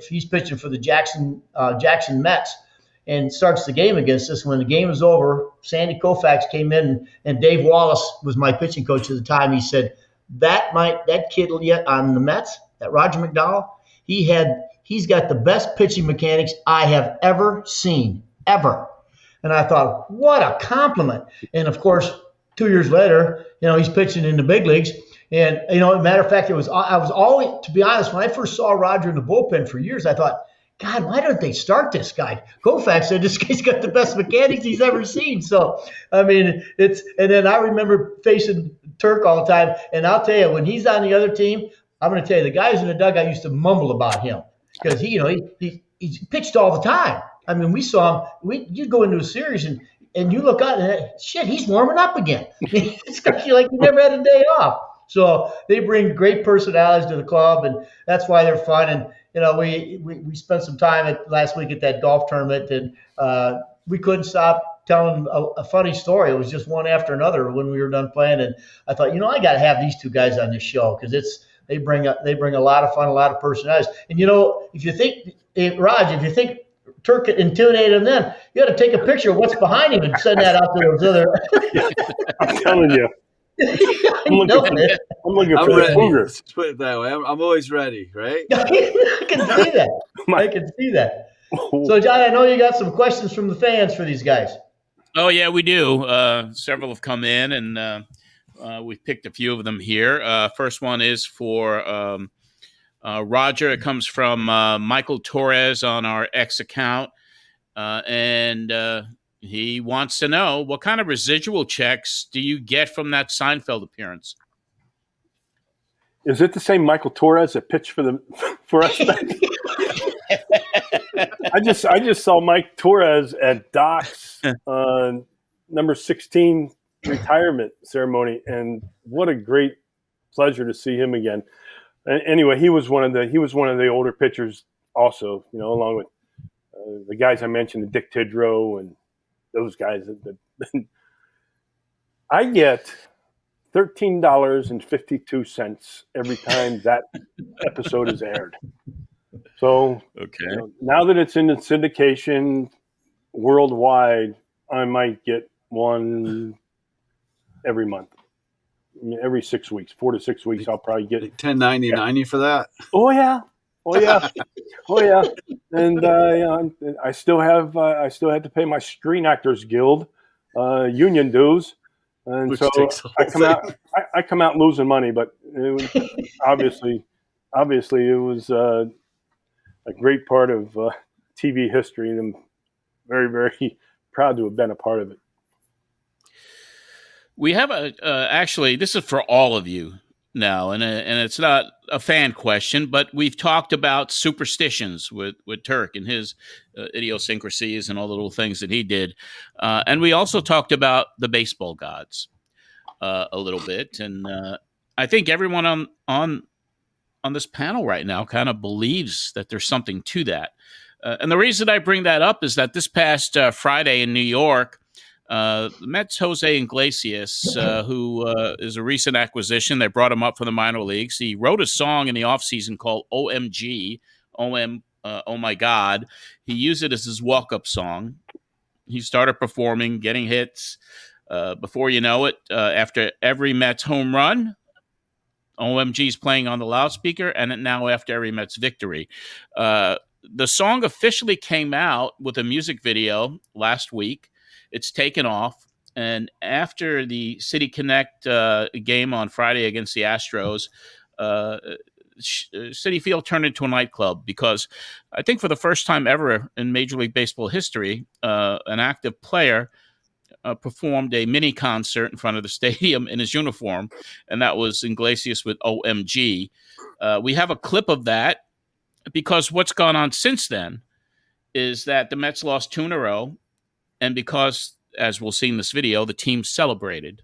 he's pitching for the Jackson Mets, and starts the game against us. When the game was over, Sandy Koufax came in, and Dave Wallace was my pitching coach at the time. He said, that kid on the Mets, that Roger McDowell, he's got the best pitching mechanics I have ever seen, ever. And I thought, what a compliment. And of course, 2 years later, he's pitching in the big leagues. And, matter of fact, I was always, to be honest, when I first saw Roger in the bullpen for years, I thought, God, why don't they start this guy? Koufax said this guy's got the best mechanics he's ever seen. So, I mean, and then I remember facing Turk all the time. And I'll tell you, when he's on the other team, I'm going to tell you, the guys in the dugout used to mumble about him because he pitched all the time. I mean, we saw him. You'd go into a series and you look out and shit, he's warming up again. It's like he never had a day off. So they bring great personalities to the club, and that's why they're fun. And we spent some time last week at that golf tournament, and we couldn't stop telling a funny story. It was just one after another when we were done playing. And I thought, I got to have these two guys on this show because they bring a lot of fun, a lot of personalities. And if you think, Raj, if you think Turk intimidated him, then you got to take a picture of what's behind him and send that out to those other. I'm telling you. I'm looking for the cougar. Let's put it that way. I'm always ready, right? I can see that. I can see that. So, John, I know you got some questions from the fans for these guys. Oh, yeah, we do. Several have come in, and we've picked a few of them here. First one is for Roger. It comes from Michael Torres on our X account, and he wants to know, what kind of residual checks do you get from that Seinfeld appearance? Is it the same Michael Torres that pitched for us? I just saw Mike Torres at Doc's number 16 retirement ceremony, and what a great pleasure to see him again. Anyway, he was one of the older pitchers, also, along with the guys I mentioned, the Dick Tidrow and those guys. I get $13.52 every time that episode is aired. So now that it's in the syndication worldwide, I might get one every month. Every 6 weeks, 4 to 6 weeks, I'll probably get $10.99 for that. Oh yeah. And I still have to pay my Screen Actors Guild union dues, and so I come out losing money. But it was, obviously it was a great part of TV history, and I'm very, very proud to have been a part of it. We have actually, this is for all of you now, and it's not a fan question, but we've talked about superstitions with Turk and his idiosyncrasies and all the little things that he did. And we also talked about the baseball gods a little bit. And I think everyone on this panel right now kind of believes that there's something to that. And the reason I bring that up is that this past Friday in New York, the Mets' Jose Iglesias, who is a recent acquisition, they brought him up from the minor leagues. He wrote a song in the offseason called OMG, Oh My God. He used it as his walk-up song. He started performing, getting hits. Before you know it, after every Mets home run, OMG's playing on the loudspeaker, and now after every Mets victory. The song officially came out with a music video last week. It's taken off, and after the City Connect game on Friday against the Astros, Citi Field turned into a nightclub because I think for the first time ever in Major League Baseball history, an active player performed a mini concert in front of the stadium in his uniform, and that was Iglesias with OMG. We have a clip of that because what's gone on since then is that the Mets lost 2 in a row. And because, as we'll see in this video, the team celebrated,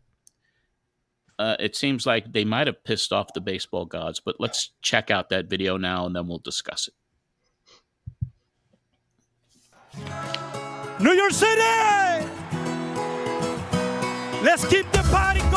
it seems like they might have pissed off the baseball gods. But let's check out that video now, and then we'll discuss it. New York City! Let's keep the party going!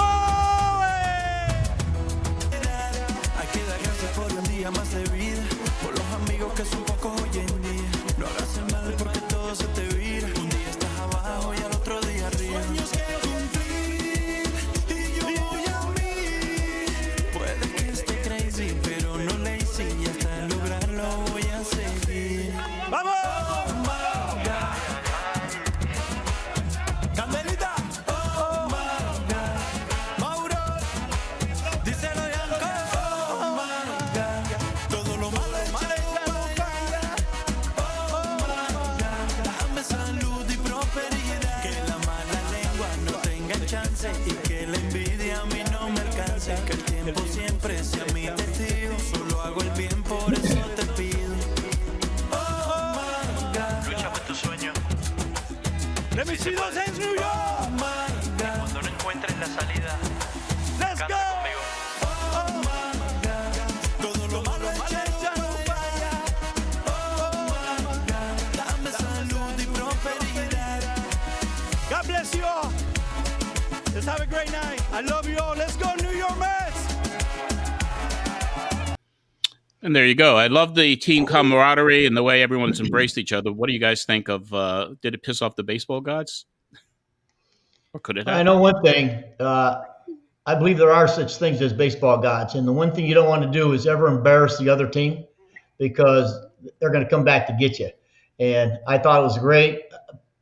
Aquí la gracia por un día más de vida, por los amigos que son pocos hoy en día. No hagas el mal porque todo se te vira. Un día estás abajo y al otro día arriba. Sueños que cumplir y yo voy a mí. Puede que esté crazy, pero no lazy. Y hasta lograrlo voy a seguir. ¡Vamos! Oh my God. Candelita. Oh my God. sé que el tiempo siempre sea mi testigo. Solo hago el bien, por eso te pido. Oh my God. Lucha por tu sueño. Let me see those hands, New York. Oh my God. Cuando no encuentres la salida, Let's canta go. conmigo. Oh my God. Todo lo malo ya no vaya. Oh my God. Dame salud y prosperidad. God bless you all. Let's have a great night. I love you all. Let's go, New York Mets. And there you go. I love the team camaraderie and the way everyone's embraced each other. What do you guys think of? Did it piss off the baseball gods, or could it have? I know one thing. I believe there are such things as baseball gods, and the one thing you don't want to do is ever embarrass the other team, because they're going to come back to get you. And I thought it was great.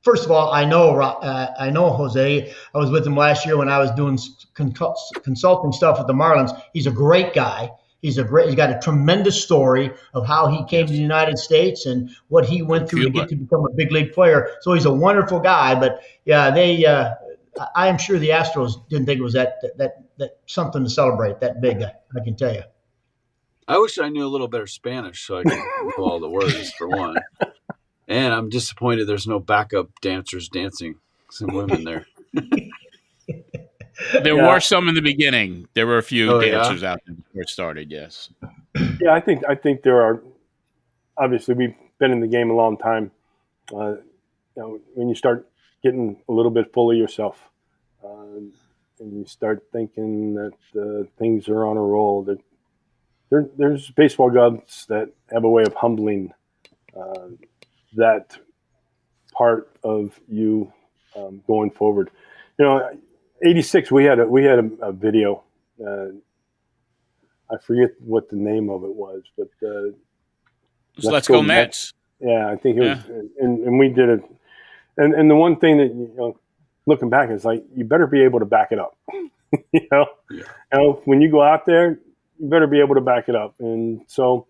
First of all, I know Jose. I was with him last year when I was doing consulting stuff with the Marlins. He's a great guy. He's got a tremendous story of how he came to the United States and what he went through to get to become a big league player. So he's a wonderful guy. But yeah, I am sure the Astros didn't think it was that something to celebrate that big. I can tell you. I wish I knew a little better Spanish so I could know all the words, for one. And I'm disappointed there's no backup dancers dancing. Some women there. There were some in the beginning. There were a few dancers yeah? out there before it started. Yes. Yeah, I think there are. Obviously, we've been in the game a long time. When you start getting a little bit full of yourself, and you start thinking that things are on a roll, that there's baseball gods that have a way of humbling that part of you going forward. 86, we had a video. I forget what the name of it was, but Let's Go Mets. Yeah, I think it was, and we did it. And the one thing that looking back is like, you better be able to back it up. When you go out there, you better be able to back it up. And so,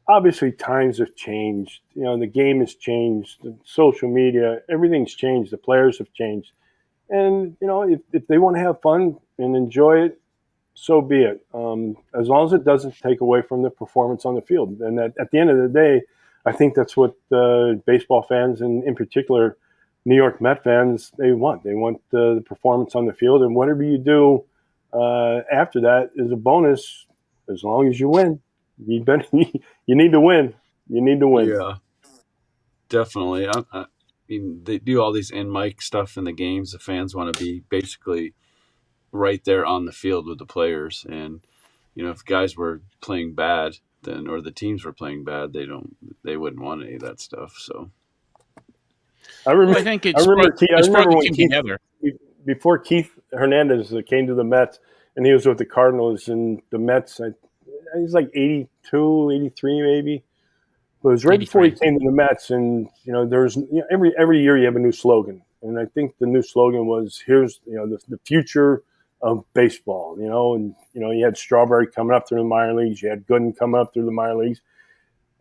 obviously times have changed. The game has changed. The social media, everything's changed. The players have changed. And, if they want to have fun and enjoy it, so be it. As long as it doesn't take away from the performance on the field. And at the end of the day, I think that's what baseball fans, and in particular New York Met fans, they want. They want the performance on the field. And whatever you do after that is a bonus, as long as you win. You need to win. You need to win. Yeah, definitely. I mean, they do all these in-mic stuff in the games. The fans want to be basically right there on the field with the players. And, if guys were playing bad, or the teams were playing bad, they wouldn't want any of that stuff. So I remember when Keith, before Keith Hernandez came to the Mets, and he was with the Cardinals, and the Mets, he's like 82, 83 maybe. But it was right 83. Before he came to the Mets, and there's every year you have a new slogan, and I think the new slogan was, "Here's the future of baseball." And you had Strawberry coming up through the minor leagues, you had Gooden coming up through the minor leagues,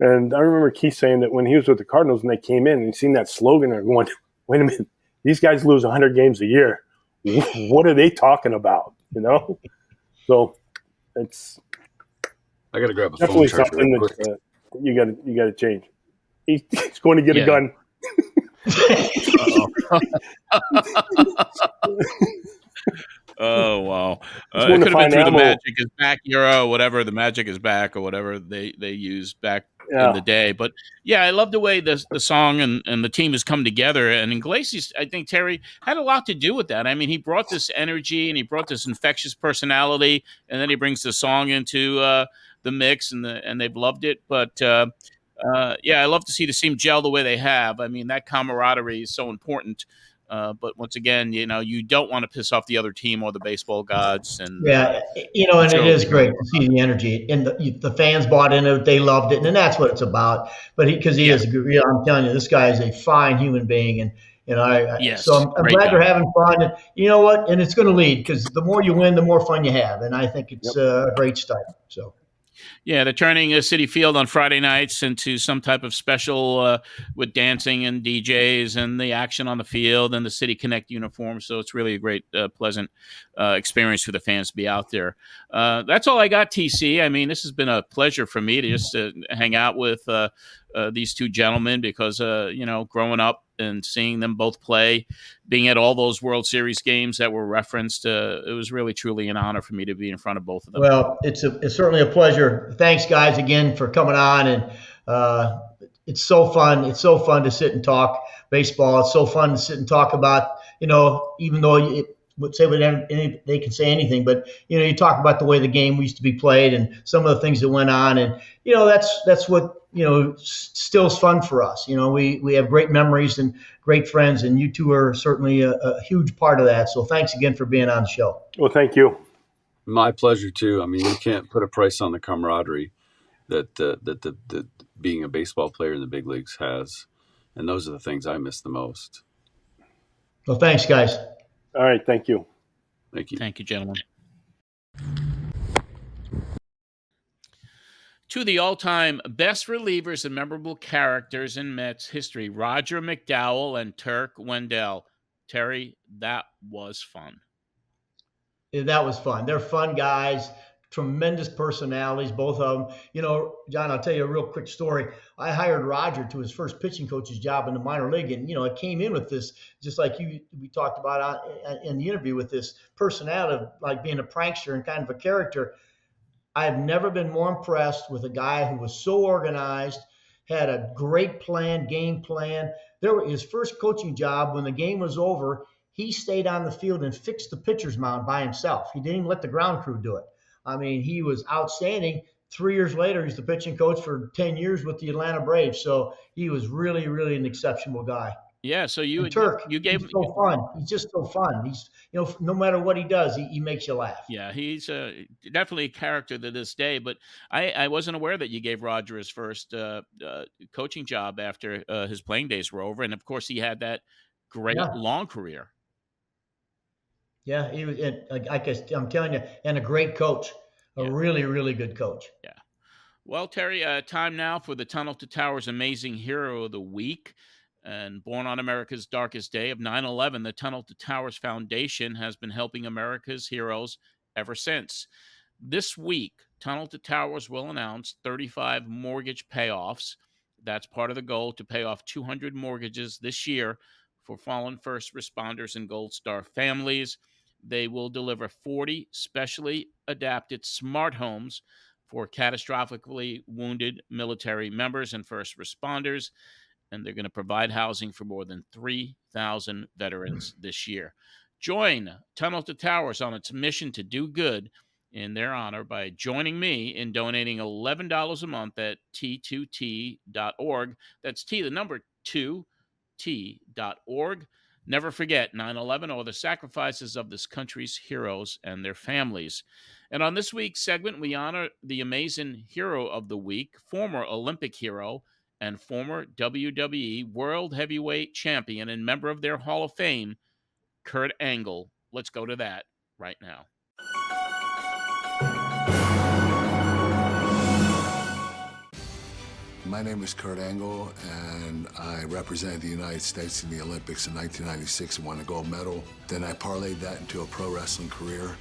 and I remember Keith saying that when he was with the Cardinals and they came in and he seen that slogan, they're going, "Wait a minute, these guys lose 100 games a year. What are they talking about?" So it's. I got to grab a phone charger. Something that you got to change. He's going to get a gun. Oh wow! It could have been through the Magic is Back era, or whatever. The Magic is Back, or whatever they used back in the day. But yeah, I love the way the song and the team has come together. And Iglesias, I think Terry had a lot to do with that. I mean, he brought this energy and he brought this infectious personality, and then he brings the song into the mix, and they've loved it. But I love to see the team gel the way they have. I mean, that camaraderie is so important. But once again, you don't want to piss off the other team or the baseball gods. And and it is great to see the energy, and the fans bought into it. They loved it, and that's what it's about. But because he is, I'm telling you, this guy is a fine human being, and so I'm glad they're having fun. And you know what? And it's going to lead, because the more you win, the more fun you have, and I think it's a great start. So. Yeah, they're turning Citi Field on Friday nights into some type of special with dancing and DJs and the action on the field and the City Connect uniform. So it's really a great, pleasant experience for the fans to be out there. That's all I got, TC. I mean, this has been a pleasure for me to just hang out with these two gentlemen because, growing up and seeing them both play, being at all those World Series games that were referenced, it was really, truly an honor for me to be in front of both of them. Well, it's certainly a pleasure. Thanks, guys, again for coming on, and it's so fun. It's so fun to sit and talk baseball. It's so fun to sit and talk about, even though they can say anything, but you talk about the way the game used to be played and some of the things that went on, and that's what still is fun for us. We have great memories and great friends, and you two are certainly a huge part of that. So thanks again for being on the show. Well, thank you. My pleasure too. I mean, you can't put a price on the camaraderie that being a baseball player in the big leagues has, and those are the things I miss the most. Well, thanks, guys. All right, thank you. Thank you. Thank you, gentlemen. To the all-time best relievers and memorable characters in Mets history, Roger McDowell and Turk Wendell. Terry, that was fun. Yeah, that was fun. They're fun guys, tremendous personalities, both of them. John, I'll tell you a real quick story. I hired Roger to his first pitching coach's job in the minor league. And, I came in with this, just like we talked about in the interview, with this personality of like being a prankster and kind of a character. I've never been more impressed with a guy who was so organized, had a great game plan. His first coaching job, when the game was over, he stayed on the field and fixed the pitcher's mound by himself. He didn't even let the ground crew do it. I mean, he was outstanding. 3 years later, he's the pitching coach for 10 years with the Atlanta Braves. So he was really, really an exceptional guy. Yeah, so Turk, you gave he's so fun. He's just so fun. He's no matter what he does, he makes you laugh. Yeah, he's definitely a character to this day. But I wasn't aware that you gave Roger his first coaching job after his playing days were over, and of course he had that great long career. Yeah, he was. I'm telling you, and a great coach, a really, really good coach. Yeah. Well, Terry, time now for the Tunnel to Towers Amazing Hero of the Week. And born on America's darkest day of 9/11, the Tunnel to Towers Foundation has been helping America's heroes ever since. This week, Tunnel to Towers will announce 35 mortgage payoffs. That's part of the goal to pay off 200 mortgages this year for fallen first responders and Gold Star families. They will deliver 40 specially adapted smart homes for catastrophically wounded military members and first responders. And they're going to provide housing for more than 3,000 veterans this year. Join Tunnel to Towers on its mission to do good in their honor by joining me in donating $11 a month at t2t.org. That's T, the number 2, t.org. Never forget 9/11 or the sacrifices of this country's heroes and their families. And on this week's segment, we honor the amazing hero of the week, former Olympic hero, and former WWE World Heavyweight Champion and member of their Hall of Fame, Kurt Angle. Let's go to that right now. My name is Kurt Angle, and I represented the United States in the Olympics in 1996 and won a gold medal. Then I parlayed that into a pro wrestling career.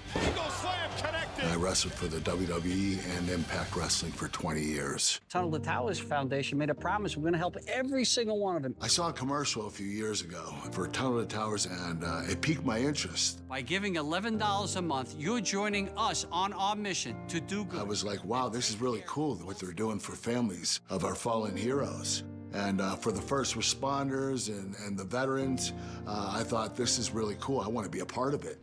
And I wrestled for the WWE and Impact Wrestling for 20 years. Tunnel to Towers Foundation made a promise we're going to help every single one of them. I saw a commercial a few years ago for Tunnel to Towers, and it piqued my interest. By giving $11 a month, you're joining us on our mission to do good. I was like, wow, this is really cool what they're doing for families of our fallen heroes. And for the first responders and the veterans, I thought this is really cool. I want to be a part of it.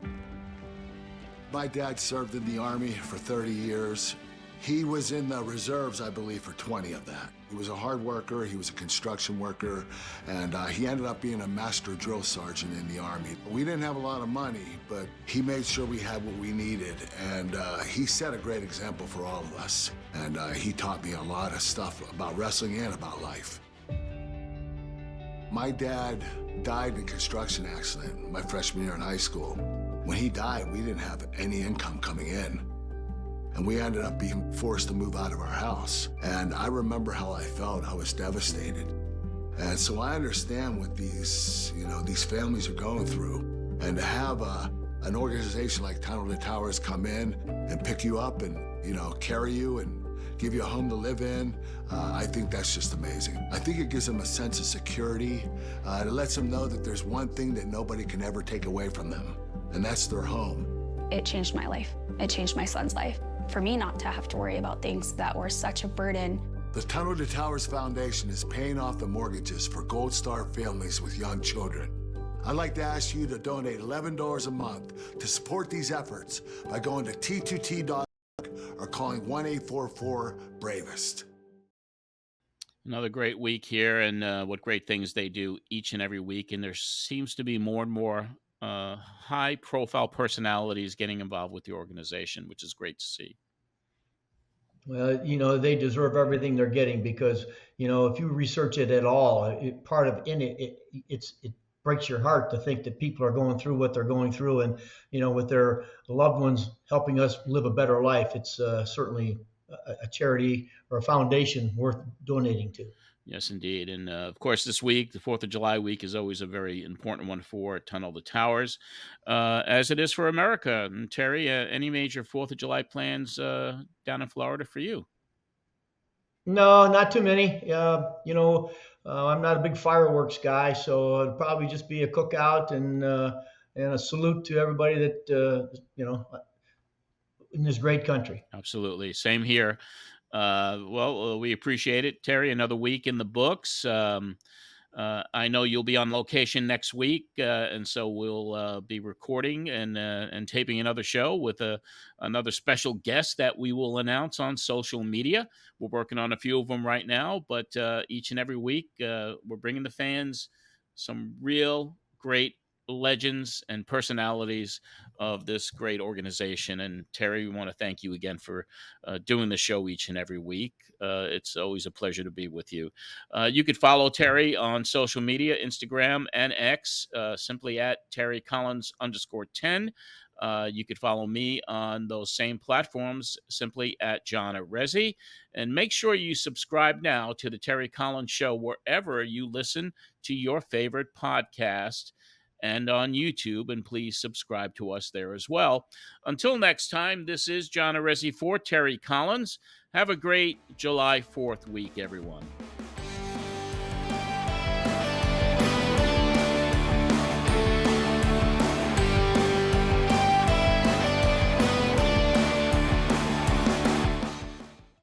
My dad served in the Army for 30 years. He was in the reserves, I believe, for 20 of that. He was a hard worker, he was a construction worker, and he ended up being a master drill sergeant in the Army. We didn't have a lot of money, but he made sure we had what we needed, and he set a great example for all of us. And he taught me a lot of stuff about wrestling and about life. My dad died in a construction accident my freshman year in high school. When he died, we didn't have any income coming in. And we ended up being forced to move out of our house. And I remember how I felt. I was devastated. And so I understand what these families are going through. And to have an organization like Tunnel to Towers come in and pick you up and, carry you and give you a home to live in, I think that's just amazing. I think it gives them a sense of security. It lets them know that there's one thing that nobody can ever take away from them, and that's their home. It changed my life. It changed my son's life. For me not to have to worry about things that were such a burden. The Tunnel to Towers Foundation is paying off the mortgages for Gold Star families with young children. I'd like to ask you to donate $11 a month to support these efforts by going to T2T.org or calling 1-844-BRAVEST. Another great week here, and what great things they do each and every week. And there seems to be more and more high-profile personalities getting involved with the organization, which is great to see. Well, they deserve everything they're getting because, if you research it at all, it breaks your heart to think that people are going through what they're going through and, with their loved ones helping us live a better life. It's certainly a charity or a foundation worth donating to. Yes, indeed. And of course, this week, the 4th of July week, is always a very important one for Tunnel to Towers, as it is for America. And Terry, any major 4th of July plans down in Florida for you? No, not too many. I'm not a big fireworks guy, so it'll probably just be a cookout and a salute to everybody that, in this great country. Absolutely. Same here. We appreciate it, Terry. Another week in the books. I know you'll be on location next week, and so we'll be recording and taping another show with another special guest that we will announce on social media. We're working on a few of them right now, but each and every week we're bringing the fans some real great legends and personalities of this great organization. And Terry, we want to thank you again for doing the show each and every week. It's always a pleasure to be with you. You could follow Terry on social media, Instagram and X, simply at TerryCollins_10. You could follow me on those same platforms, simply at John Arezzi. And make sure you subscribe now to the Terry Collins Show wherever you listen to your favorite podcast, and on YouTube, and please subscribe to us there as well. Until next time, this is John Arezzi for Terry Collins. Have a great July 4th week, everyone.